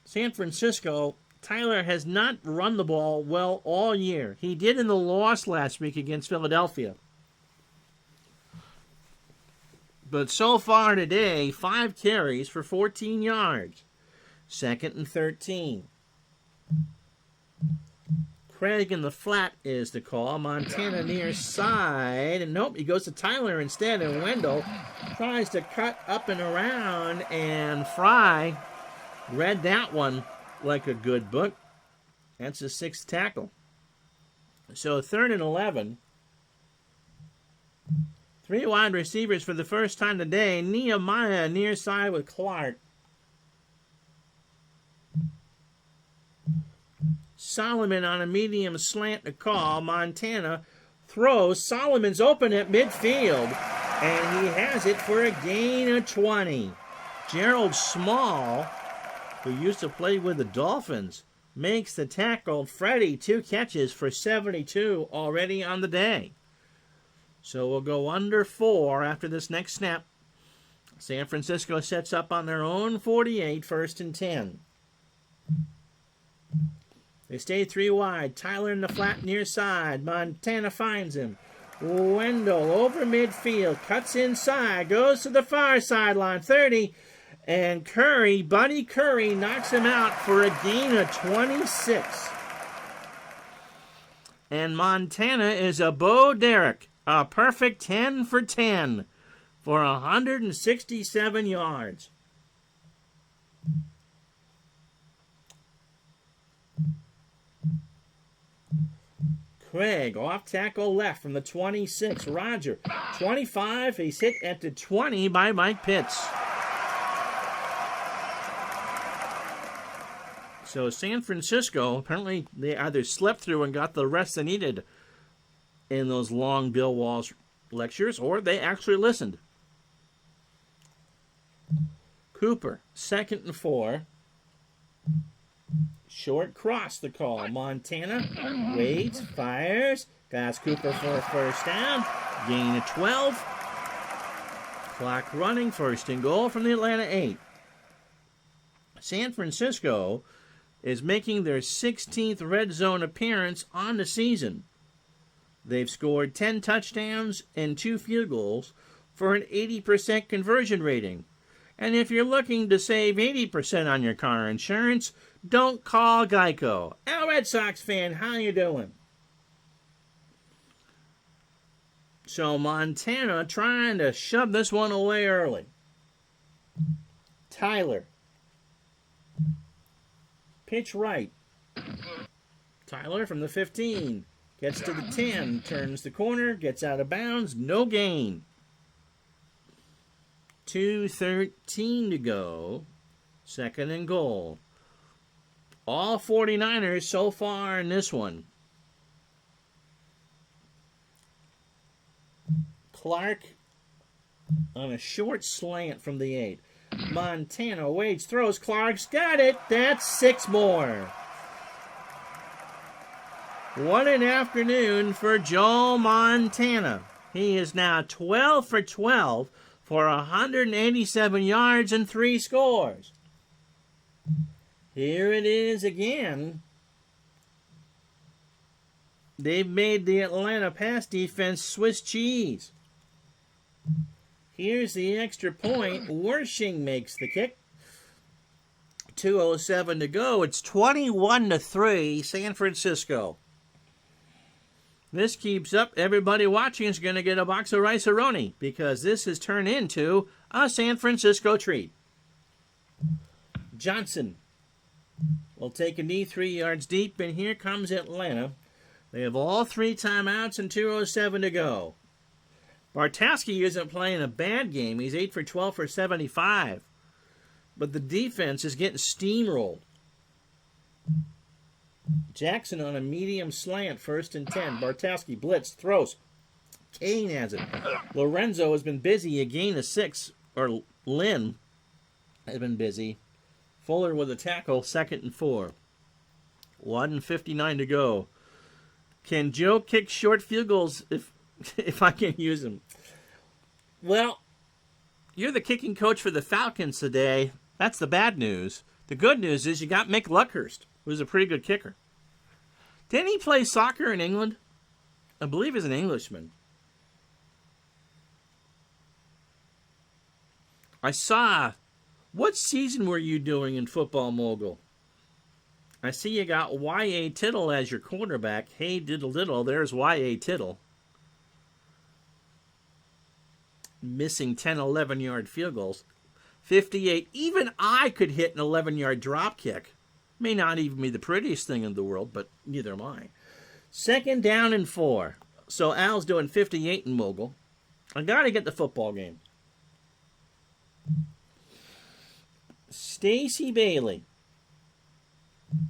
San Francisco, Tyler has not run the ball well all year. He did in the loss last week against Philadelphia. But so far today, 5 carries for 14 yards. Second and 13. Craig in the flat is the call. Montana near side. And nope, he goes to Tyler instead. And Wendell tries to cut up and around. And Fry read that one like a good book. That's his 6th tackle. So 3rd and 11. 3 wide receivers for the first time today. Nehemiah near side with Clark. Solomon on a medium slant to call. Montana throws. Solomon's open at midfield. And he has it for a gain of 20. Gerald Small, who used to play with the Dolphins, makes the tackle. Freddie, 2 catches for 72 already on the day. So we'll go under 4 after this next snap. San Francisco sets up on their own 48, first and 10. They stay 3 wide. Tyler in the flat near side. Montana finds him. Wendell over midfield. Cuts inside. Goes to the far sideline. 30. And Curry, Buddy Curry, knocks him out for a gain of 26. And Montana is a Bo Derek. A perfect 10 for 10 for 167 yards. Craig off tackle left from the 26. Roger, 25. He's hit at the 20 by Mike Pitts. So San Francisco, apparently they either slept through and got the rest they needed in those long Bill Walsh lectures, or they actually listened. Cooper, 2nd and 4. Short cross the call. Montana waits, fires. Got Cooper for a first down. Gain of 12. Clock running, first and goal from the Atlanta 8. San Francisco is making their 16th red zone appearance on the season. They've scored 10 touchdowns and 2 field goals for an 80% conversion rating. And if you're looking to save 80% on your car insurance, don't call Geico. Al Red Sox fan, how you doing? So Montana trying to shove this one away early. Tyler. Pitch right. Tyler from the 15. Gets to the 10. Turns the corner. Gets out of bounds. No gain. 2:13 to go. Second and goal. All 49ers so far in this one. Clark on a short slant from the 8. Montana waits, throws. Clark's got it. That's 6 more. What an afternoon for Joe Montana. He is now 12 for 12 for 187 yards and 3 scores. Here it is again. They've made the Atlanta pass defense Swiss cheese. Here's the extra point. Wersching makes the kick. 2:07 to go. It's 21-3, San Francisco. This keeps up. Everybody watching is going to get a box of Rice-A-Roni because this has turned into a San Francisco treat. Johnson will take a knee 3 yards deep, and here comes Atlanta. They have all 3 timeouts and 2:07 to go. Bartowski isn't playing a bad game. He's 8 for 12 for 75. But the defense is getting steamrolled. Jackson on a medium slant, 1st and 10. Bartowski blitz, throws. Kane has it. Lorenzo has been busy, a gain of 6. Or Lynn has been busy. Fuller with a tackle, 2nd and 4. 1:59 to go. Can Joe kick short field goals if I can use them? Well, you're the kicking coach for the Falcons today. That's the bad news. The good news is you got Mick Luckhurst, who's a pretty good kicker. Didn't he play soccer in England? I believe he's an Englishman. I saw... What season were you doing in Football Mogul? I see you got Y.A. Tittle as your quarterback. Hey, diddle diddle, there's Y.A. Tittle. Missing 10, 11-yard field goals. 58. Even I could hit an 11-yard drop kick. May not even be the prettiest thing in the world, but neither am I. 2nd down and 4. So Al's doing 58 in Mogul. I got to get the football game. Stacy Bailey.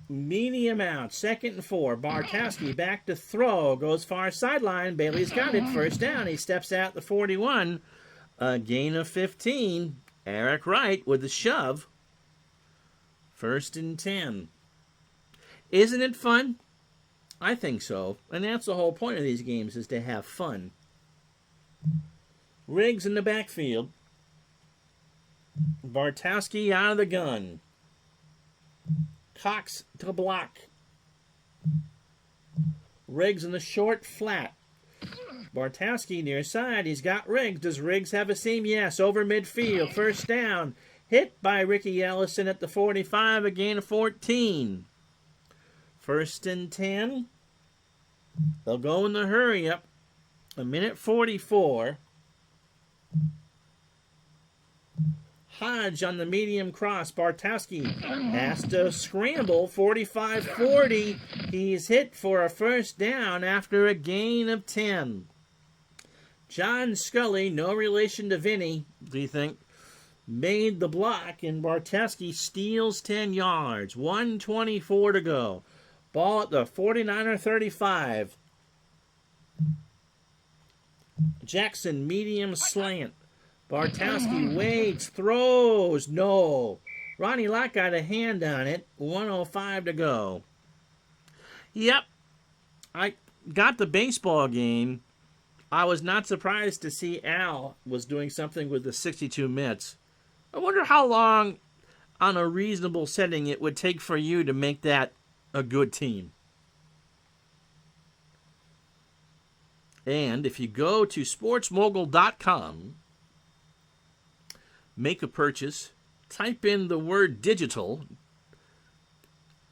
Medium out. 2nd and 4. Bartowski back to throw. Goes far sideline. Bailey's got it. 1st down. He steps out the 41. A gain of 15. Eric Wright with the shove. 1st and 10. Isn't it fun? I think so. And that's the whole point of these games, is to have fun. Riggs in the backfield. Bartowski out of the gun. Cox to block. Riggs in the short flat. Bartowski near side. He's got Riggs. Does Riggs have a seam? Yes. Over midfield. 1st down. Hit by Ricky Ellison at the 45. A gain of 14. 1st and 10. They'll go in the hurry up. 1:44. Hodge on the medium cross. Bartowski has to scramble. 45-40. He's hit for a 1st down after a gain of 10. John Scully, no relation to Vinny, do you think, made the block, and Bartowski steals 10 yards. 1:24 to go. Ball at the 49er 35. Jackson, medium slant. Bartowski waits, throws, no. Ronnie Lott got a hand on it. 1:05 to go. Yep, I got the baseball game. I was not surprised to see Al was doing something with the 62 mitts. I wonder how long on a reasonable setting it would take for you to make that a good team. And if you go to sportsmogul.com, make a purchase, type in the word digital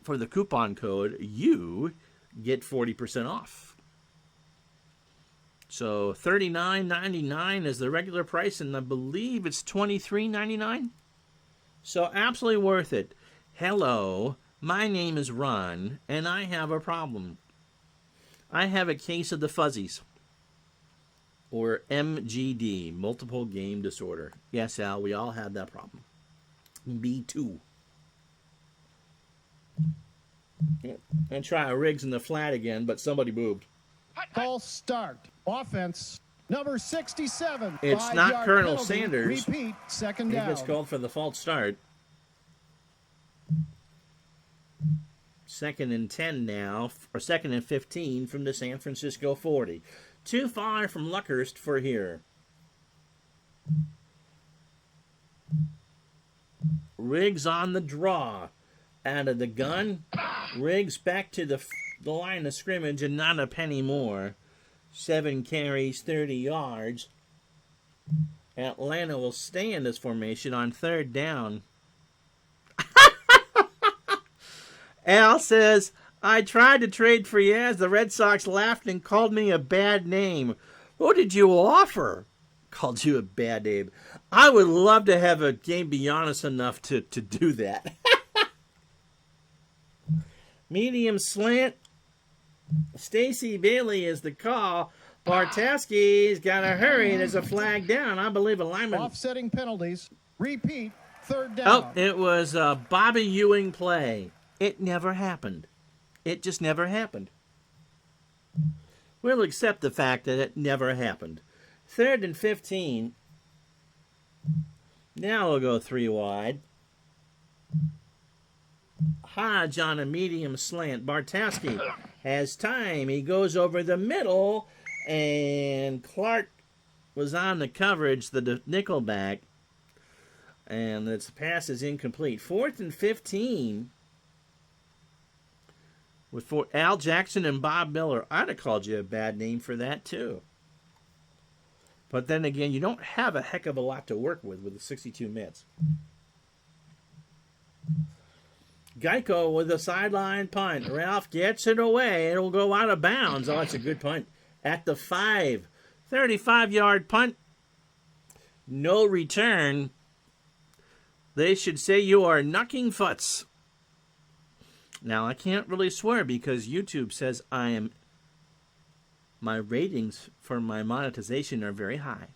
for the coupon code, you get 40% off. So $39.99 is the regular price, and I believe it's $23.99. So absolutely worth it. Hello, my name is Ron, and I have a problem. I have a case of the fuzzies, or MGD, multiple game disorder. Yes, Al, we all have that problem. Me too. And try Riggs in the flat again, but somebody moved. False start. Offense Number 67. It's not 5-yard Colonel penalty. Sanders. Repeat, second He down. gets called for the false start. 2nd and 10 now, or 2nd and 15 from the San Francisco 40. Too far from Luckhurst for here. Riggs on the draw. Out of the gun. Riggs back to the line of scrimmage and not a penny more. 7 carries, 30 yards. Atlanta will stay in this formation on 3rd down. Al says, I tried to trade for Yaz. The Red Sox laughed and called me a bad name. What did you offer? Called you a bad name. I would love to have a game be honest enough to do that. Medium slant. Stacy Bailey is the call. Bartaski's got to hurry. There's a flag down. I believe a lineman. Offsetting penalties. Repeat, 3rd down. Oh, it was a Bobby Ewing play. It never happened. It just never happened. We'll accept the fact that it never happened. 3rd and 15. Now we'll go 3 wide. Hodge on a medium slant. Bartaski has time. He goes over the middle, and Clark was on the coverage, the nickelback, and its pass is incomplete. 4th and 15 with Al Jackson and Bob Miller. I'd have called you a bad name for that, too. But then again, you don't have a heck of a lot to work with the 62 mitts. Geico with a sideline punt. Ralph gets it away. It'll go out of bounds. Oh, it's a good punt. At the 5. 35-yard punt. No return. They should say you are knucking futs. Now, I can't really swear because YouTube says my ratings for my monetization are very high.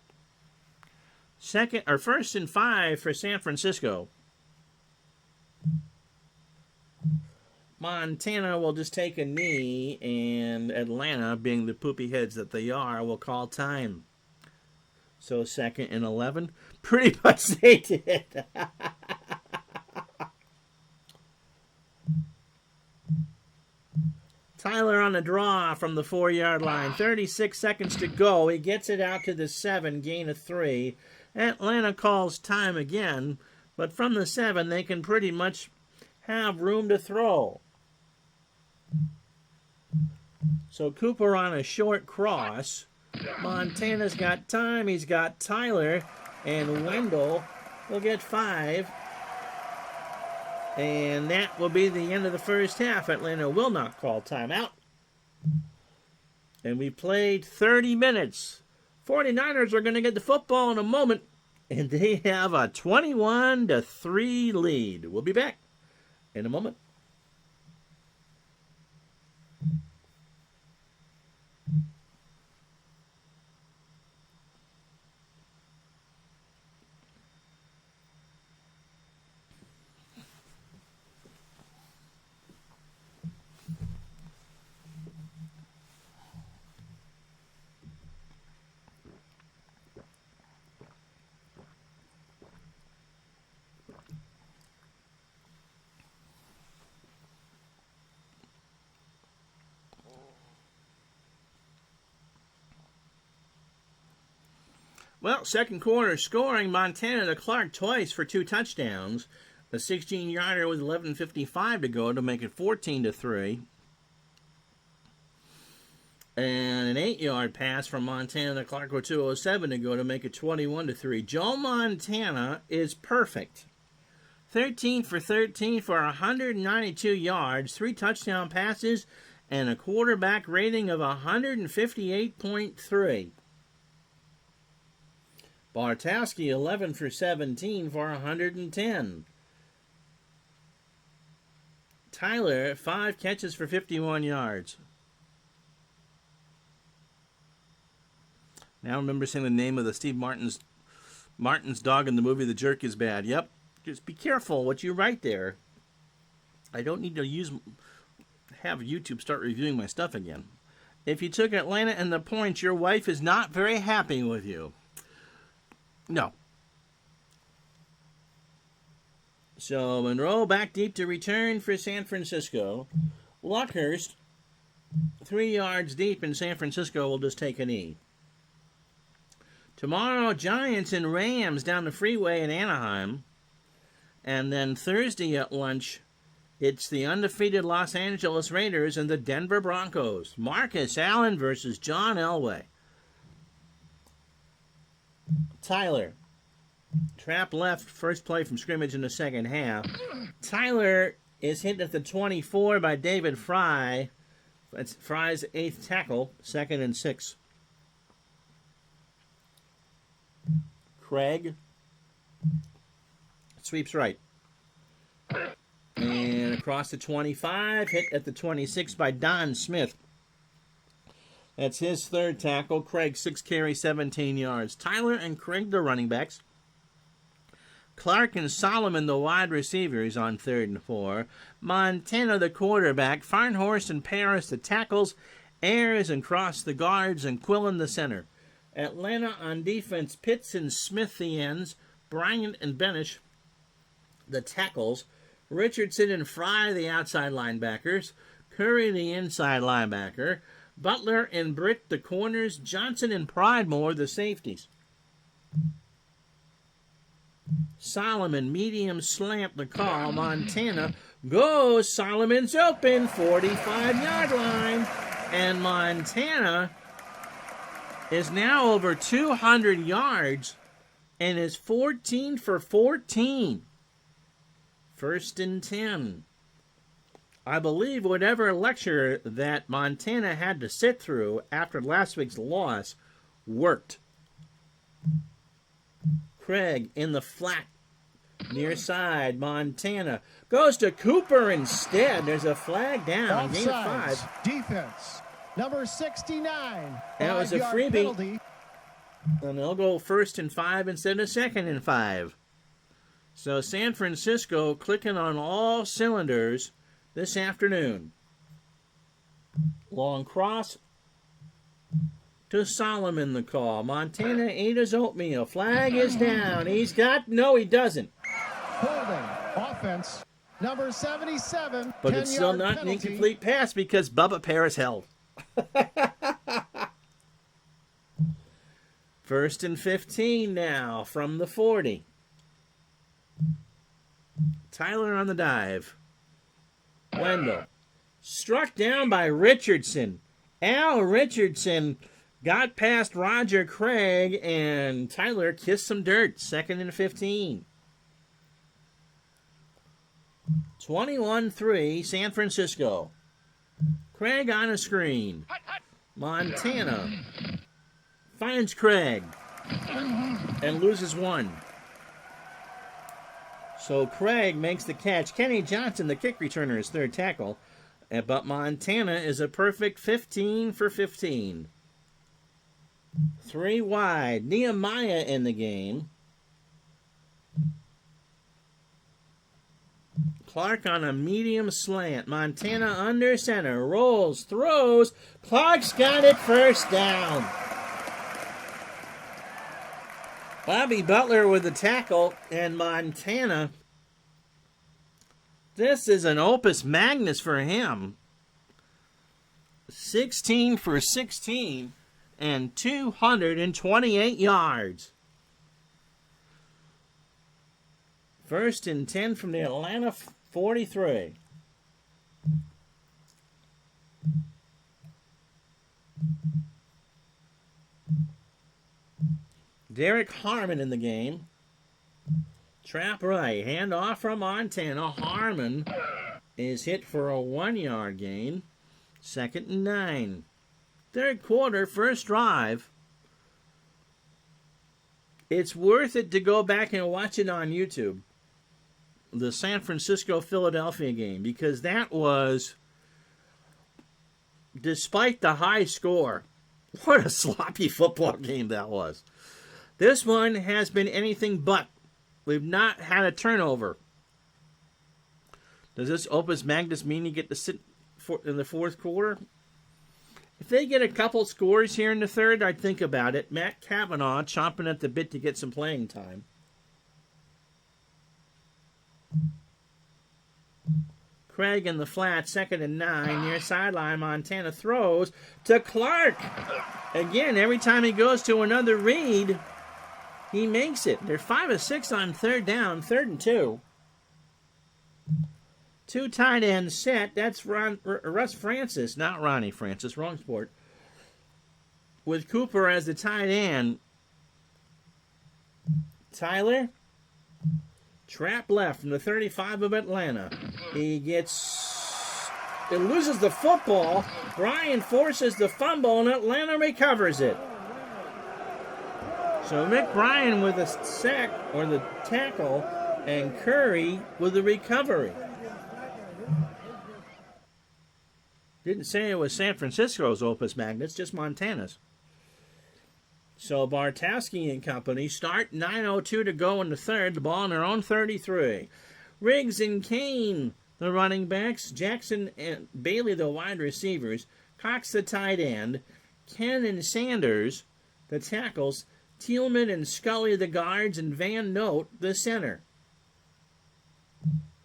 1st and 5 for San Francisco. Montana will just take a knee, and Atlanta, being the poopy heads that they are, will call time. So 2nd and 11. Pretty much they did. Tyler on the draw from the 4-yard line. 36 seconds to go. He gets it out to the 7, gain of 3. Atlanta calls time again, but from the 7, they can pretty much have room to throw. So Cooper on a short cross. Montana's got time. He's got Tyler, and Wendell will get 5. And that will be the end of the first half. Atlanta will not call timeout. And we played 30 minutes. 49ers are going to get the football in a moment. And they have a 21-3 lead. We'll be back in a moment. Well, second quarter scoring, Montana to Clark twice for 2 touchdowns. A 16-yarder with 11:55 to go to make it 14-3. And an 8-yard pass from Montana to Clark with 2:07 to go to make it 21-3. Joe Montana is perfect. 13 for 13 for 192 yards, 3 touchdown passes, and a quarterback rating of 158.3. Bartaski, 11 for 17 for 110. Tyler, 5 catches for 51 yards. Now I remember saying the name of the Steve Martin's dog in the movie The Jerk Is Bad. Yep. Just be careful what you write there. I don't need to have YouTube start reviewing my stuff again. if you took Atlanta and the points, your wife is not very happy with you. No. So Monroe back deep to return for San Francisco. Luckhurst, 3 yards deep in San Francisco, will just take a knee. Tomorrow, Giants and Rams down the freeway in Anaheim. And then Thursday at lunch, it's the undefeated Los Angeles Raiders and the Denver Broncos. Marcus Allen versus John Elway. Tyler. Trap left, first play from scrimmage in the second half. Tyler is hit at the 24 by David Fry. That's Fry's 8th tackle, 2nd and 6. Craig sweeps right. And across the 25, hit at the 26 by Don Smith. That's his 3rd tackle. Craig, 6 carries, 17 yards. Tyler and Craig, the running backs. Clark and Solomon, the wide receivers, on 3rd and 4. Montana, the quarterback. Farnhorst and Paris, the tackles. Ayers and Cross, the guards. And Quillen, the center. Atlanta on defense. Pitts and Smith, the ends. Bryant and Benish, the tackles. Richardson and Fry, the outside linebackers. Curry, the inside linebacker. Butler and Britt, the corners. Johnson and Pridemore, the safeties. Solomon, medium slant, the call. Montana goes. Solomon's open, 45-yard line. And Montana is now over 200 yards and is 14 for 14. 1st and 10. I believe whatever lecture that Montana had to sit through after last week's loss worked. Craig in the flat, near side. Montana goes to Cooper instead. There's a flag down. Gain of 5. Defense. Number 69. That was a 5-yard freebie. penalty. And they'll go 1st and 5 instead of 2nd and 5. So San Francisco clicking on all cylinders this afternoon. Long cross to Solomon, the call. Montana ate his oatmeal. Flag is down. He doesn't. Holding. Offense. Number 77. But it's still not an incomplete pass because Bubba Paris held. 1st and 15 now from the 40. Tyler on the dive. Wendell. Struck down by Richardson. Al Richardson got past Roger Craig, and Tyler kissed some dirt. 2nd and 15. 21-3, San Francisco. Craig on a screen. Montana finds Craig and loses 1. So Craig makes the catch. Kenny Johnson, the kick returner, is 3rd tackle. But Montana is a perfect 15 for 15. 3 wide. Nehemiah in the game. Clark on a medium slant. Montana under center. Rolls, throws. Clark's got it, 1st down. Bobby Butler with the tackle, and Montana. This is an opus magnus for him. 16 for 16 and 228 yards. 1st and 10 from the Atlanta 43. Derek Harmon in the game. Trap right. Hand off from Montana. Harmon is hit for a 1-yard gain. 2nd and 9. 3rd quarter, 1st drive. It's worth it to go back and watch it on YouTube. The San Francisco-Philadelphia game. Because that was, despite the high score, what a sloppy football game that was. This one has been anything but. We've not had a turnover. Does this opus magnus mean you get to sit in the 4th quarter? If they get a couple scores here in the third, I'd think about it. Matt Kavanaugh chomping at the bit to get some playing time. Craig in the flat, 2nd and 9, near sideline. Montana throws to Clark. Again, every time he goes to another read, he makes it. They're 5 of 6 on third down, 3rd and 2. 2 tight ends set. That's Russ Francis, not Ronnie Francis, wrong sport. With Cooper as the tight end. Tyler, trap left from the 35 of Atlanta. He loses the football. Brian forces the fumble, and Atlanta recovers it. So Mick Bryan with a sack, or the tackle, and Curry with the recovery. Didn't say it was San Francisco's opus magnus, just Montana's. So Bartowski and company start, 9:02 to go in the third, the ball on their own 33. Riggs and Kane, the running backs, Jackson and Bailey, the wide receivers, Cox, the tight end, Ken and Sanders, the tackles, Tillman and Scully, the guards, and Van Note, the center.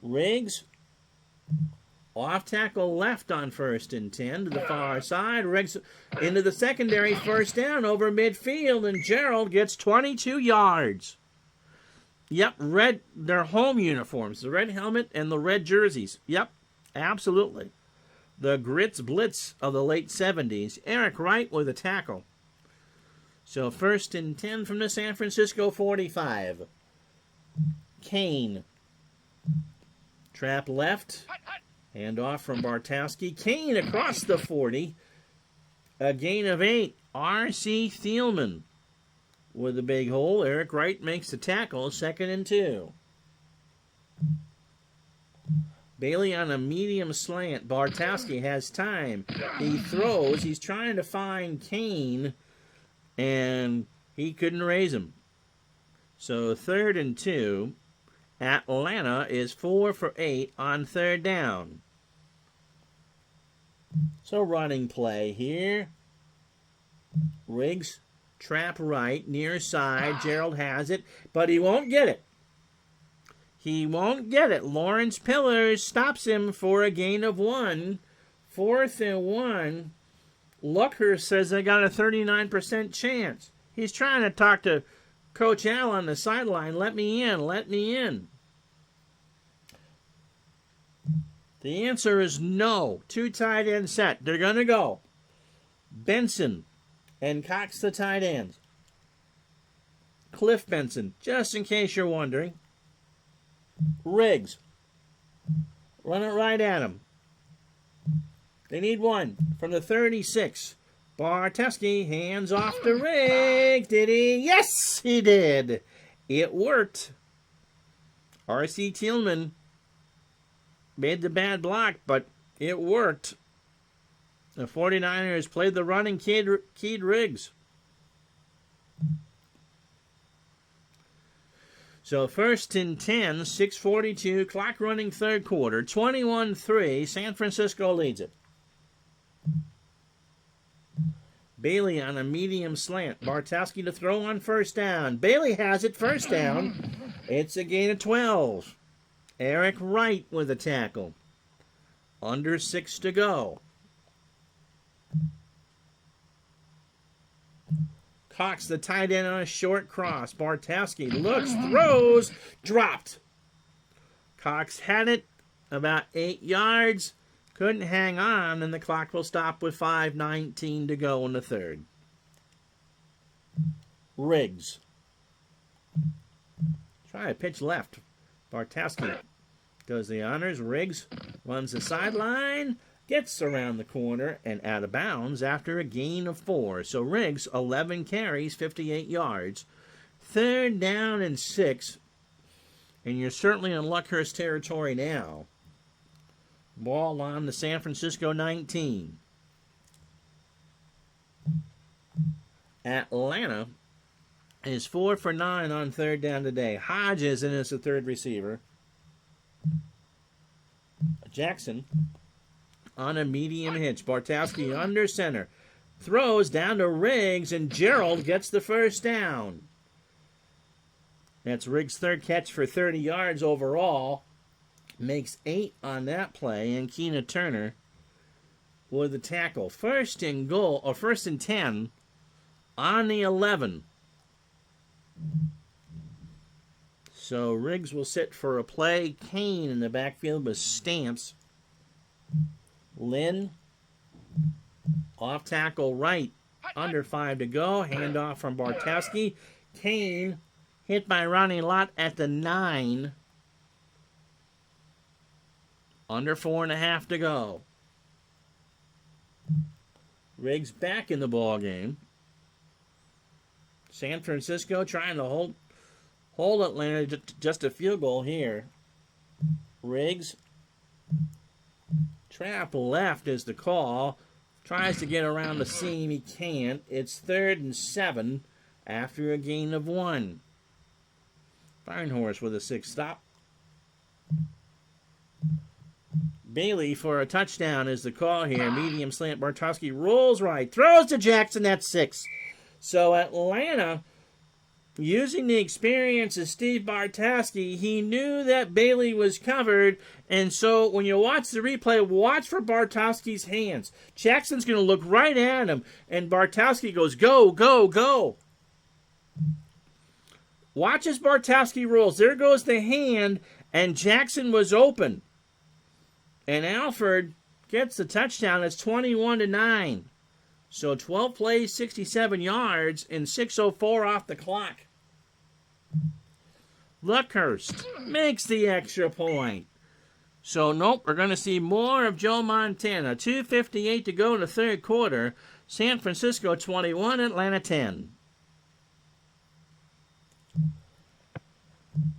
Riggs, off tackle left on 1st and 10 to the far side. Riggs into the secondary, 1st down over midfield, and Gerald gets 22 yards. Yep, red, their home uniforms, the red helmet and the red jerseys. Yep, absolutely. The Grits Blitz of the late 70s. Eric Wright with a tackle. So 1st and 10 from the San Francisco 45. Kane. Trap left. Hand off from Bartowski. Kane across the 40. A gain of 8. R.C. Thielman with a big hole. Eric Wright makes the tackle. 2nd and 2. Bailey on a medium slant. Bartowski has time. He throws. He's trying to find Kane, and he couldn't raise him. So 3rd and 2. Atlanta is 4 for 8 on 3rd down. So running play here. Riggs, trap right, near side. Gerald has it, but he won't get it. He won't get it. Lawrence Pillars stops him for a gain of 1. 4th and 1. Luckhurst says they got a 39% chance. He's trying to talk to Coach Al on the sideline. Let me in, let me in. The answer is no. 2 tight end set. They're going to go. Benson and Cox, the tight ends. Cliff Benson, just in case you're wondering. Riggs. Run it right at him. They need 1 from the 36. Bartowski hands off to Riggs. Did he? Yes, he did. It worked. R.C. Tillman made the bad block, but it worked. The 49ers played the running keyed Riggs. So 1st and 10, 6:42, clock running 3rd quarter, 21-3, San Francisco leads it. Bailey on a medium slant. Bartowski to throw on 1st down. Bailey has it, 1st down. It's a gain of 12. Eric Wright with a tackle. Under 6 to go. Cox, the tight end, on a short cross. Bartowski looks, throws, dropped. Cox had it about 8 yards. Couldn't hang on, and the clock will stop with 5:19 to go in the 3rd. Riggs. Try a pitch left. Bartowski does the honors. Riggs runs the sideline, gets around the corner, and out of bounds after a gain of 4. So Riggs, 11 carries, 58 yards. 3rd down and 6, and you're certainly in Luckhurst territory now. Ball on the San Francisco 19. Atlanta is 4 for 9 on 3rd down today. Hodges in as the 3rd receiver. Jackson on a medium hitch. Bartowski under center. throws down to Riggs, and Gerald gets the first down. That's Riggs' third catch for 30 yards overall. Makes 8 on that play, and Keena Turner with the tackle. First and 10 on the 11. So Riggs will sit for a play. Kane in the backfield with Stamps. Lynn off tackle right. Under 5 to go. Handoff from Bartowski. Kane hit by Ronnie Lott at the 9. Under 4.5 to go. Riggs back in the ball game. San Francisco trying to hold Atlanta just a field goal here. Riggs. Trap left is the call. Tries to get around the seam. He can't. It's 3rd and 7 after a gain of 1. Farnhorst with a 6th stop. Bailey for a touchdown is the call here. Medium slant. Bartowski rolls right. Throws to Jackson. That's 6. So Atlanta, using the experience of Steve Bartowski, he knew that Bailey was covered. And so when you watch the replay, watch for Bartowski's hands. Jackson's going to look right at him. And Bartowski goes, go, go, go. Watch as Bartowski rolls. There goes the hand. And Jackson was open. And Alford gets the touchdown. It's 21-9. So 12 plays, 67 yards, and 6:04 off the clock. Luckhurst makes the extra point. So nope, we're going to see more of Joe Montana. 2:58 to go in the third quarter. San Francisco 21, Atlanta 10.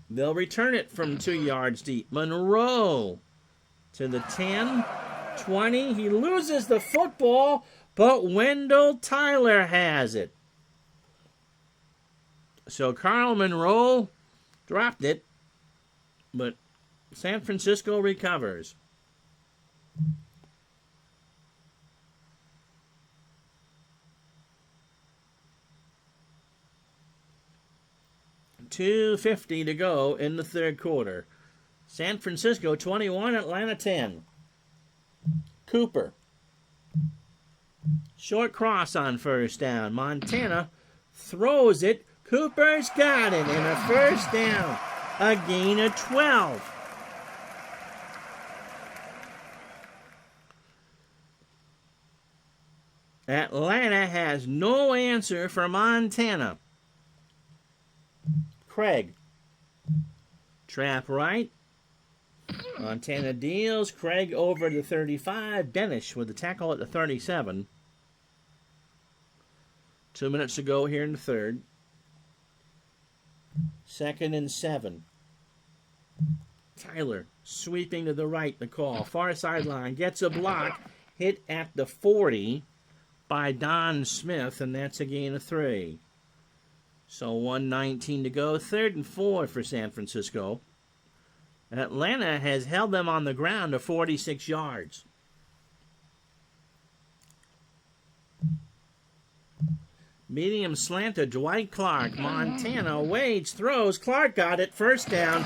They'll return it from 2 yards deep. Monroe to the 10, 20. He loses the football, but Wendell Tyler has it. So Carl Monroe dropped it, but San Francisco recovers. $2:50 to go in the third quarter. San Francisco 21, Atlanta 10. Cooper. Short cross on first down. Montana throws it. Cooper's got it, and a first down. A gain of 12. Atlanta has no answer for Montana. Craig. Trap right. Montana deals. Craig over the 35. Denish with the tackle at the 37. 2 minutes to go here in the third. 2nd and 7. Tyler sweeping to the right. The call. Far sideline. Gets a block. Hit at the 40 by Don Smith, and that's a gain of 3. So 1:19 to go. 3rd and 4 for San Francisco. Atlanta has held them on the ground to 46 yards. Medium slant to Dwight Clark. Montana waits, throws. Clark got it. First down.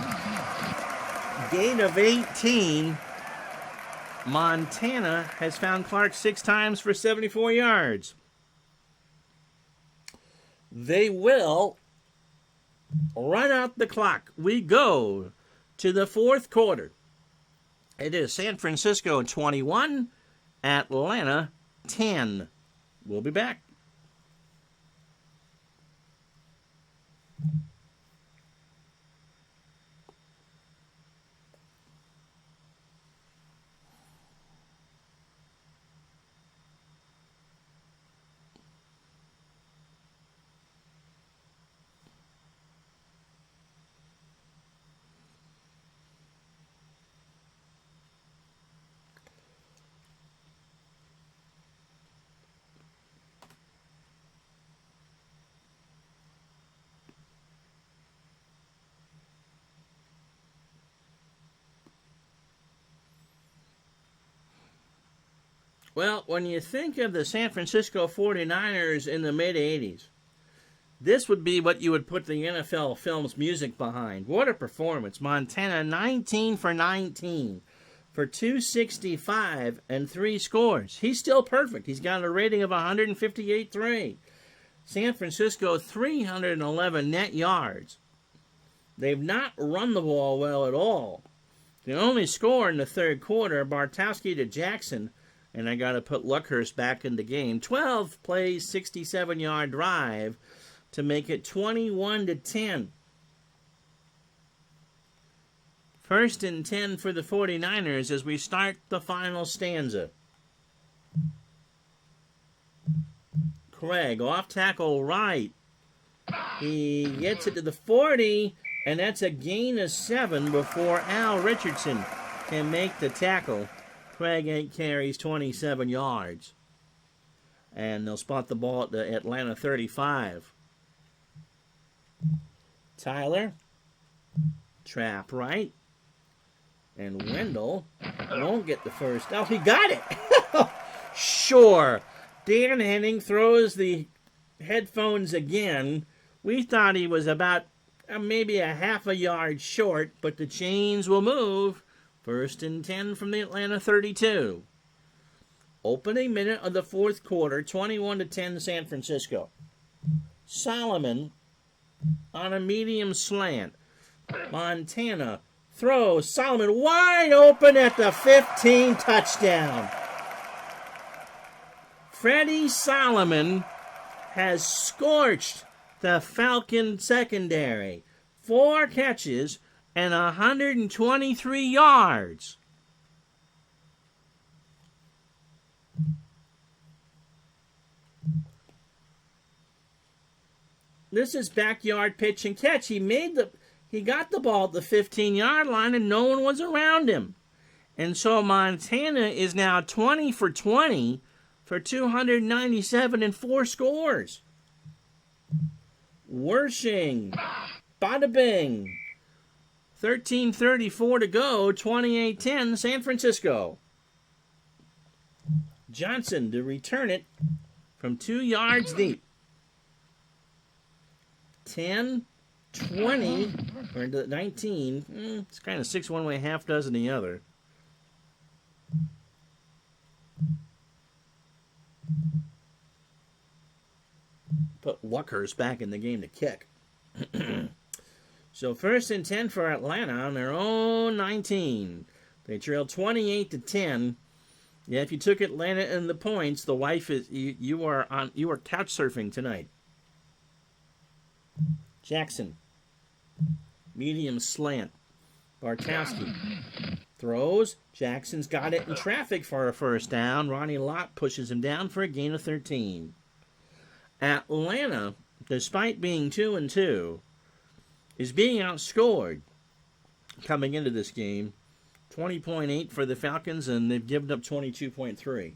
Gain of 18. Montana has found Clark 6 times for 74 yards. They will run out the clock. We go to the fourth quarter. It is San Francisco 21, Atlanta 10. We'll be back. Well, when you think of the San Francisco 49ers in the mid-'80s, this would be what you would put the NFL Films music behind. What a performance. Montana 19 for 19 for 265 and 3 scores. He's still perfect. He's got a rating of 158.3. San Francisco 311 net yards. They've not run the ball well at all. The only score in the third quarter, Bartowski to Jackson, and I got to put Luckhurst back in the game. 12 plays, 67-yard drive to make it 21-10. First and 10 for the 49ers as we start the final stanza. Craig off tackle right. He gets it to the 40, and that's a gain of 7 before Al Richardson can make the tackle. Craig 8 carries, 27 yards. And they'll spot the ball at the Atlanta 35. Tyler, trap right. And Wendell won't get the first. Oh, he got it! Sure. Dan Henning throws the headphones again. We thought he was about maybe a half a yard short, but the chains will move. First and 10 from the Atlanta 32. Opening minute of the fourth quarter, 21-10 San Francisco. Solomon on a medium slant. Montana throws. Solomon wide open at the 15, touchdown. Freddie Solomon has scorched the Falcon secondary. 4 catches and 123 yards. This is backyard pitch and catch. He got the ball at the 15-yard line and no one was around him. And so Montana is now 20 for 20 for 297 and 4 scores. Wershing. Bada bing. 13:34 to go, 28-10 San Francisco. Johnson to return it from 2 yards deep. 10, 20, or 19. It's kind of 6 one way, half dozen the other. Put Luckhurst back in the game to kick. So first and 10 for Atlanta on their own 19. They trailed 28-10. Yeah, if you took Atlanta in the points, the wife is you are couch surfing tonight. Jackson, medium slant. Bartowski throws. Jackson's got it in traffic for a first down. Ronnie Lott pushes him down for a gain of 13. Atlanta, despite being 2-2, is being outscored coming into this game. 20.8 for the Falcons, and they've given up 22.3.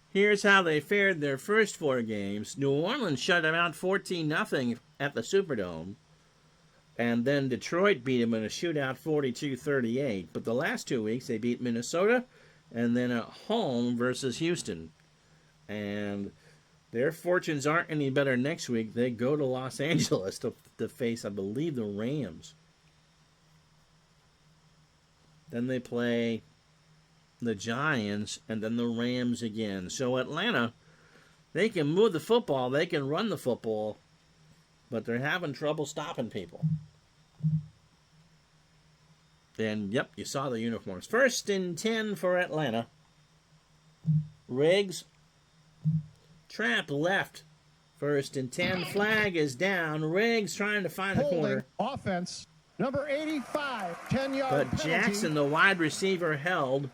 Here's how they fared their first 4 games. New Orleans shut them out 14-0 at the Superdome. And then Detroit beat them in a shootout 42-38. But the last 2 weeks, they beat Minnesota and then at home versus Houston. And their fortunes aren't any better next week. They go to Los Angeles to face, I believe, the Rams. Then they play the Giants and then the Rams again. So Atlanta, they can move the football, they can run the football, but they're having trouble stopping people. And, yep, you saw the uniforms. First and 10 for Atlanta. Riggs. Trap left. First and 10. Flag is down. Riggs trying to find the corner. Offense. Number 85. 10-yard But penalty. Jackson, the wide receiver, held.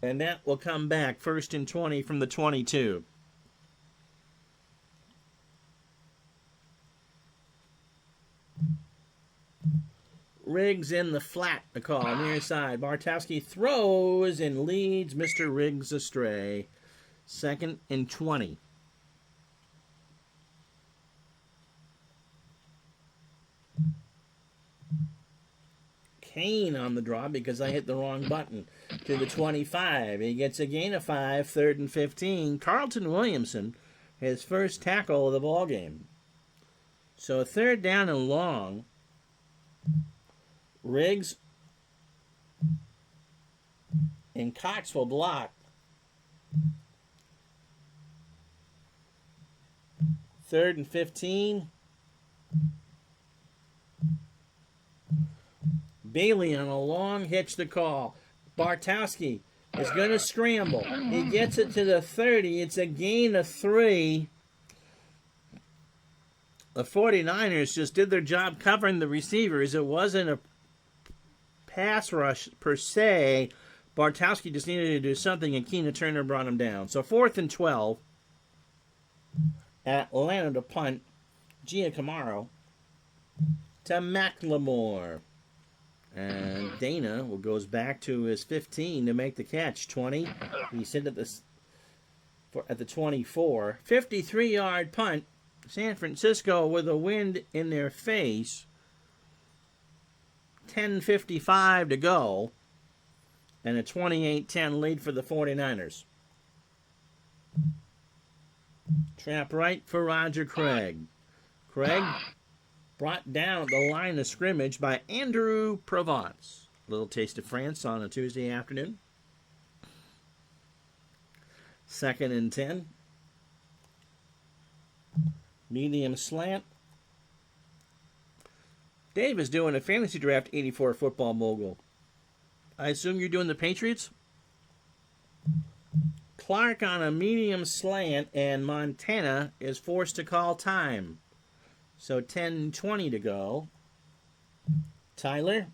And that will come back. First and 20 from the 22. Riggs in the flat, the call, near side. Bartowski throws and leads Mr. Riggs astray. Second and 20. pain on the draw because I hit the wrong button. To the 25. He gets a gain of 5, 3rd and 15. Carlton Williamson, his first tackle of the ball game. So 3rd down and long. Riggs and Cox will block. 3rd and 15. Bailey on a long hitch to call. Bartowski is going to scramble. He gets it to the 30. It's a gain of 3. The 49ers just did their job covering the receivers. It wasn't a pass rush per se. Bartowski just needed to do something, and Keena Turner brought him down. So 4th and 12. Atlanta to punt. Giacomo to McLemore. And Dana goes back to his 15 to make the catch. 20. He's hit at the 24. 53-yard punt. San Francisco with a wind in their face. 10:55 to go. And a 28-10 lead for the 49ers. Trap right for Roger Craig. Craig brought down at the line of scrimmage by Andrew Provence. Little taste of France on a Tuesday afternoon. 2nd and 10. Medium slant. Dave is doing a fantasy draft 84 football mogul. I assume you're doing the Patriots? Clark on a medium slant, and Montana is forced to call time. So 10:20 to go. Tyler.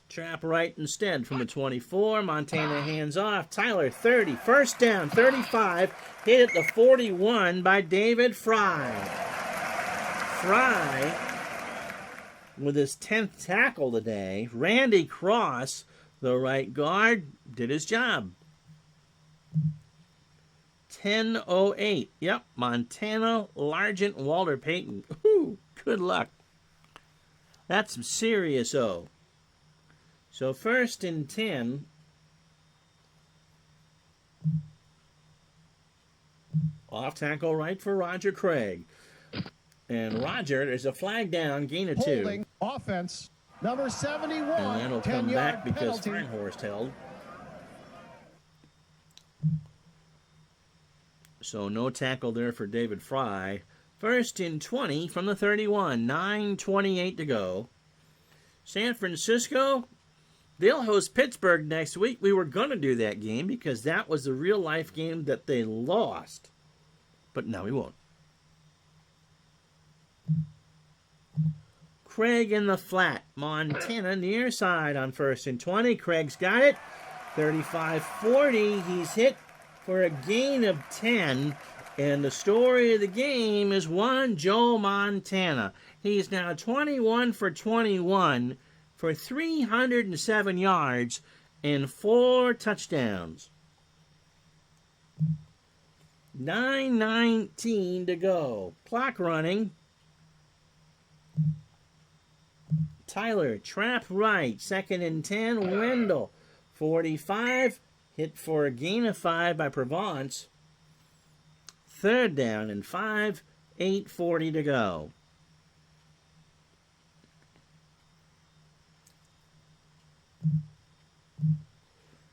Trap right instead from the 24. Montana hands off. Tyler 30. 1st down, 35. Hit at the 41 by David Fry. Fry with his 10th tackle today. Randy Cross, the right guard, did his job. 10:08. Yep, Montana, Largent, Walter Payton. Ooh, good luck. That's some serious O. So 1st and 10. Off tackle right for Roger Craig. And Roger, there's a flag down, gain of 2. Holding offense, number 71. And that'll come back because Feinhorst held. So no tackle there for David Fry. 1st and 20 from the 31. 9:28 to go. San Francisco, they'll host Pittsburgh next week. We were going to do that game because that was the real-life game that they lost. But now we won't. Craig in the flat. Montana near side on 1st and 20. Craig's got it. 35-40. He's hit for a gain of 10. And the story of the game is one Joe Montana. He's now 21 for 21 for 307 yards and 4 touchdowns. 9:19 to go. Clock running. Tyler, trap right. 2nd and 10. Wendell, 45. Hit for a gain of 5 by Provence. 3rd down and 5. 8:40 to go.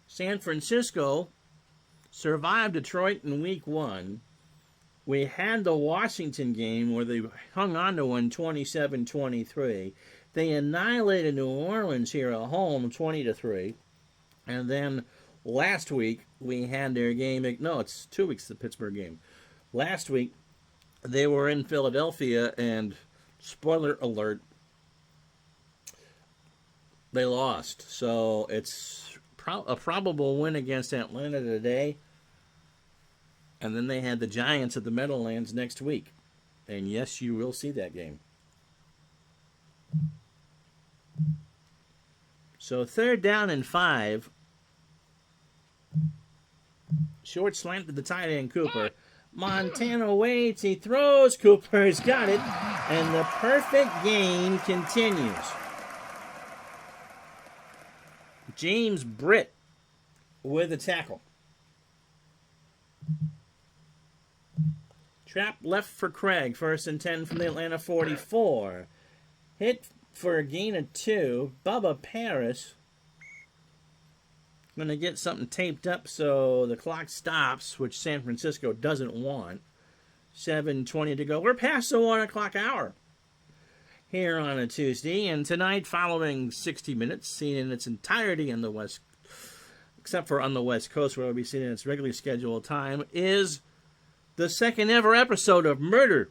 San Francisco survived Detroit in week 1. We had the Washington game where they hung on to one 27-23. They annihilated New Orleans here at home 20-3. And then last week we had their game. No, it's 2 weeks, the Pittsburgh game. Last week they were in Philadelphia, and spoiler alert, they lost. So it's a probable win against Atlanta today. And then they had the Giants at the Meadowlands next week. And yes, you will see that game. So 3rd down and 5. Short slant to the tight end, Cooper. Montana waits. He throws. Cooper's got it. And the perfect game continues. James Britt with the tackle. Trap left for Craig. 1st and 10 from the Atlanta 44. Hit for a gain of 2. Bubba Paris. Going to get something taped up so the clock stops, which San Francisco doesn't want. 7:20 to go. We're past the 1 o'clock hour here on a Tuesday. And tonight, following 60 Minutes, seen in its entirety in the West, except for on the West Coast, where it'll be seen in its regularly scheduled time, is the second ever episode of Murder,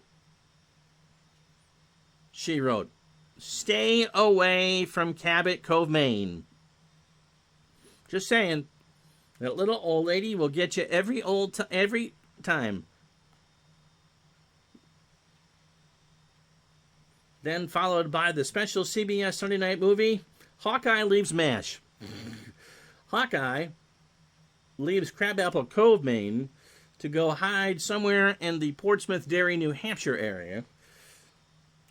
She Wrote. Stay away from Cabot Cove, Maine. Just saying, that little old lady will get you every time. Then followed by the special CBS Sunday night movie, Hawkeye Leaves MASH. Hawkeye leaves Crabapple Cove, Maine, to go hide somewhere in the Portsmouth Dairy, New Hampshire area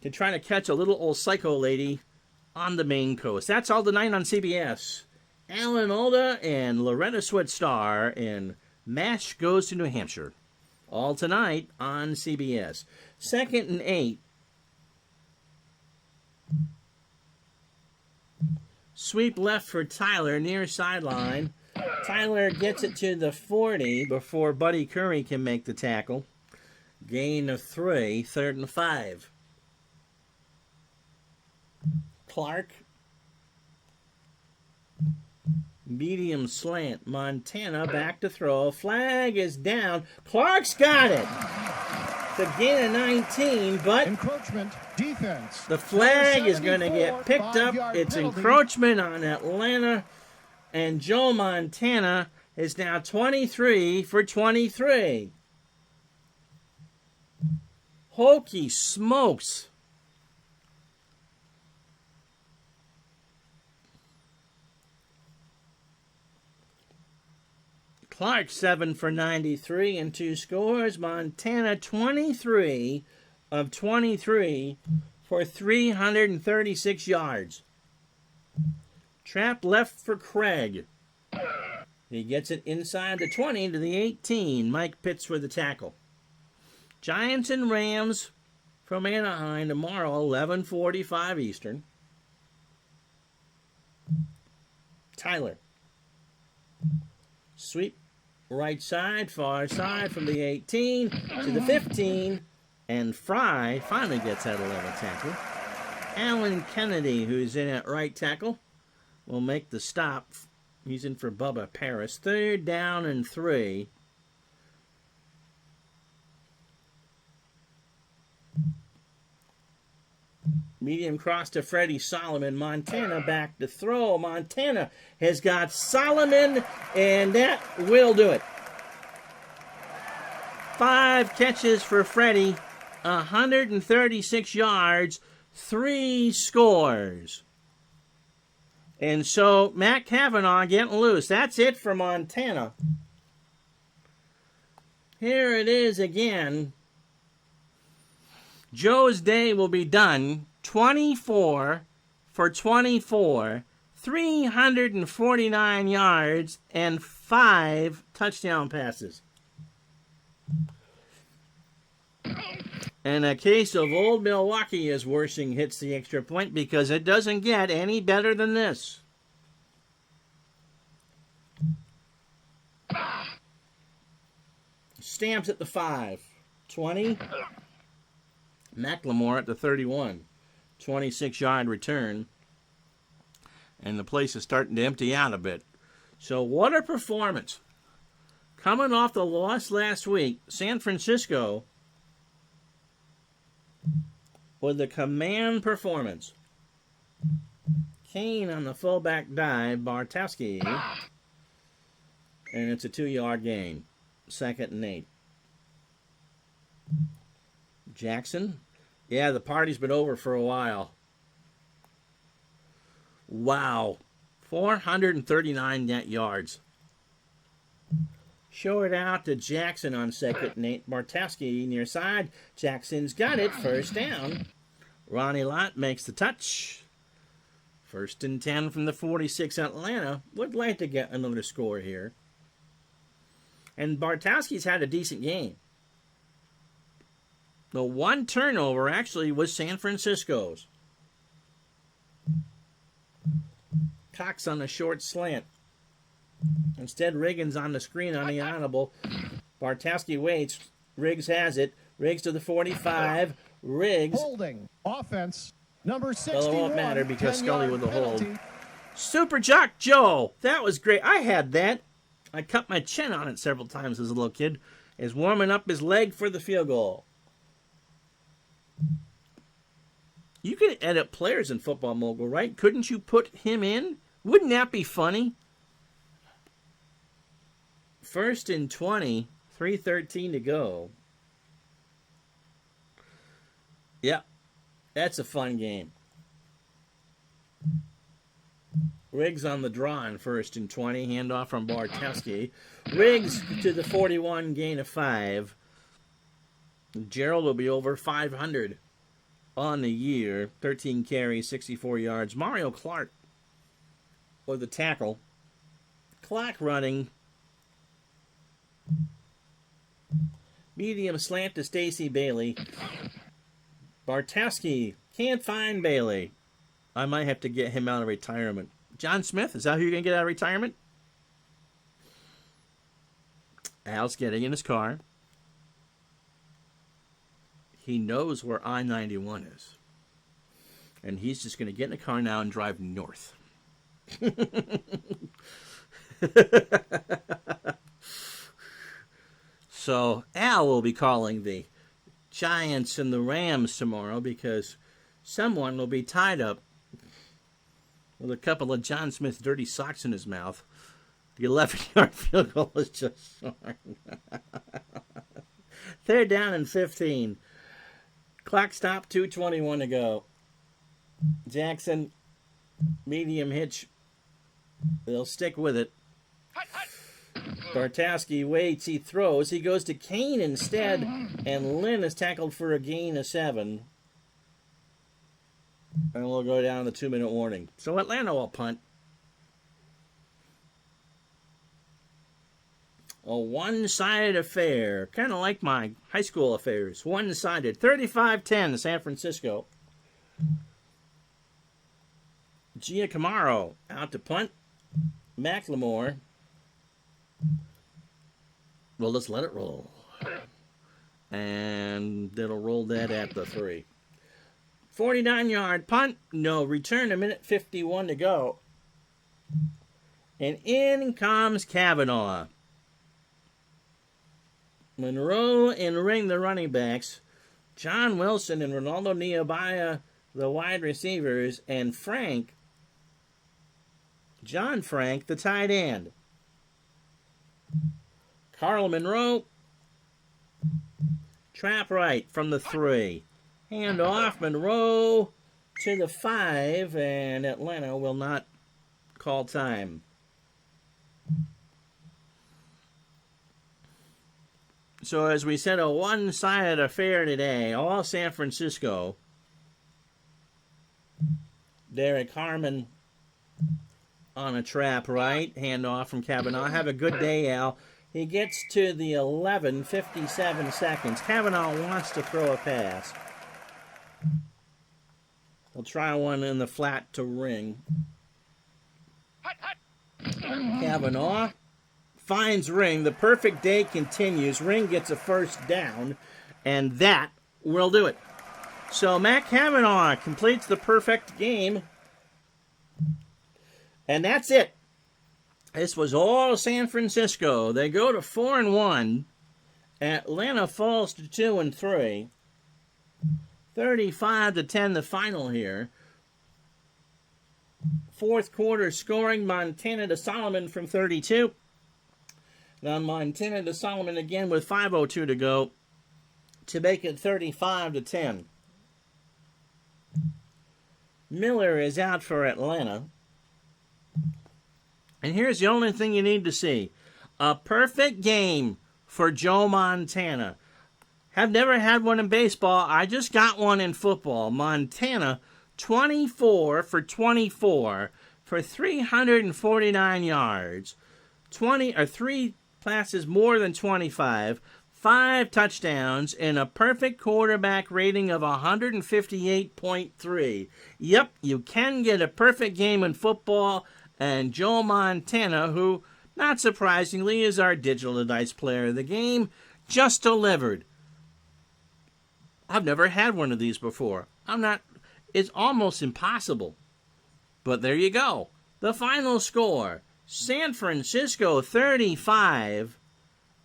to try to catch a little old psycho lady on the Maine coast. That's all tonight on CBS. Alan Alda and Loretta Swit star in MASH Goes to New Hampshire. All tonight on CBS. 2nd and 8. Sweep left for Tyler near sideline. Tyler gets it to the 40 before Buddy Curry can make the tackle. Gain of 3, 3rd and 5. Clark. Medium slant. Montana back to throw. Flag is down. Clark's got it. It's a gain of 19, but Encroachment defense. the flag is going to get picked up. It's penalty. encroachment on Atlanta. And Joe Montana is now 23 for 23. Hokey smokes. Clark 7 for 93 and 2 scores. Montana 23 of 23 for 336 yards. Trap left for Craig. He gets it inside the 20 to the 18. Mike Pitts with the tackle. Giants and Rams from Anaheim tomorrow, 11:45 Eastern. Tyler. Sweep right side, far side from the 18 to the 15. And Fry finally gets that 11th tackle. Alan Kennedy, who's in at right tackle, will make the stop. He's in for Bubba Paris. 3rd down and 3. Medium cross to Freddie Solomon. Montana back to throw. Montana has got Solomon, and that will do it. 5 catches for Freddie, 136 yards, 3 scores. And so Matt Cavanaugh getting loose. That's it for Montana. Here it is again. Joe's day will be done. 24 for 24, 349 yards, and 5 touchdown passes. And a case of old Milwaukee as Worthing hits the extra point because it doesn't get any better than this. Stamps at the 5. 20. McLemore at the 31. 26-yard return. And the place is starting to empty out a bit. So what a performance. Coming off the loss last week, San Francisco with a command performance. Kane on the fullback dive, Bartowski. And it's a 2-yard gain. 2nd and 8. Jackson. Yeah, the party's been over for a while. Wow. 439 net yards. Show it out to Jackson on 2nd and 8. Bartowski near side. Jackson's got it. 1st down. Ronnie Lott makes the touch First and 10 from the 46. Atlanta would like to get another score here. And Bartowski's had a decent game. The one turnover actually was San Francisco's. Cox on a short slant. Instead, Riggins on the screen on the audible. Bartowski waits. Riggs has it. Riggs to the 45. Riggs. Holding. Offense. Number 61. Well, it won't matter because Scully with the penalty. hold. Super Jock Joe. That was great. I had that. I cut my chin on it several times as a little kid. Is warming up his leg for the field goal. You could edit players in Football Mogul, right? Couldn't you put him in? Wouldn't that be funny? First and 20, 3:13 to go. Yep, that's a fun game. Riggs on the draw in first and 20. Handoff from Bartowski. Riggs to the 41, gain of 5. Gerald will be over 500 on the year. 13 carries, 64 yards. Mario Clark with the tackle. Clock running. Medium slant to Stacey Bailey. Bartowski can't find Bailey. I might have to get him out of retirement. John Smith, is that who you're going to get out of retirement? Al's getting in his car. He knows where I-91 is. And he's just going to get in the car now and drive north. So Al will be calling the Giants and the Rams tomorrow because someone will be tied up with a couple of John Smith dirty socks in his mouth. The 11-yard field goal is just short. They're down in 15. Clock stop, 2:21 to go. Jackson, medium hitch. They'll stick with it. Bartowski waits, he throws. He goes to Kane instead, and Lynn is tackled for a gain of 7. And we'll go down the 2-minute warning. So Atlanta will punt. A one-sided affair. Kind of like my high school affairs. One-sided. 35-10 San Francisco. Gia Camaro out to punt. McLemore. Well, let's let it roll. And it'll roll that at the 3. 49-yard punt. No return. A minute 51 to go. And in comes Kavanaugh. Monroe and Ring, the running backs. John Wilson and Ronaldo Niobaya, the wide receivers. And Frank, John Frank, the tight end. Carl Monroe, trap right from the 3. Hand off, Monroe to the 5, and Atlanta will not call time. So as we said, a one-sided affair today. All San Francisco. Derek Harmon on a trap right. Hand off from Kavanaugh. Have a good day, Al. He gets to the 11, 57 seconds. Kavanaugh wants to throw a pass. He'll try one in the flat to Ring. Kavanaugh finds Ring. The perfect day continues. Ring gets a first down, and that will do it. So Matt Kavanaugh completes the perfect game. And that's it. This was all San Francisco. They go to 4-1. Atlanta falls to 2-3. 35-10 the final here. Fourth quarter scoring, Montana to Solomon from 32. Now Montana to Solomon again with 5:02 to go to make it 35-10. Miller is out for Atlanta. And here's the only thing you need to see. A perfect game for Joe Montana. Have never had one in baseball. I just got one in football. Montana 24 for 24 for 349 yards, 3 passes more than 25, 5 touchdowns, and a perfect quarterback rating of 158.3. Yep, you can get a perfect game in football, and Joe Montana, who, not surprisingly, is our digital dice player of the game, just delivered. I've never had one of these before. It's almost impossible. But there you go. The final score, San Francisco 35,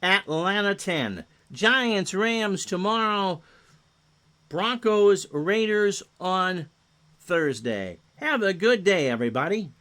Atlanta 10. Giants, Rams tomorrow. Broncos, Raiders on Thursday. Have a good day, everybody.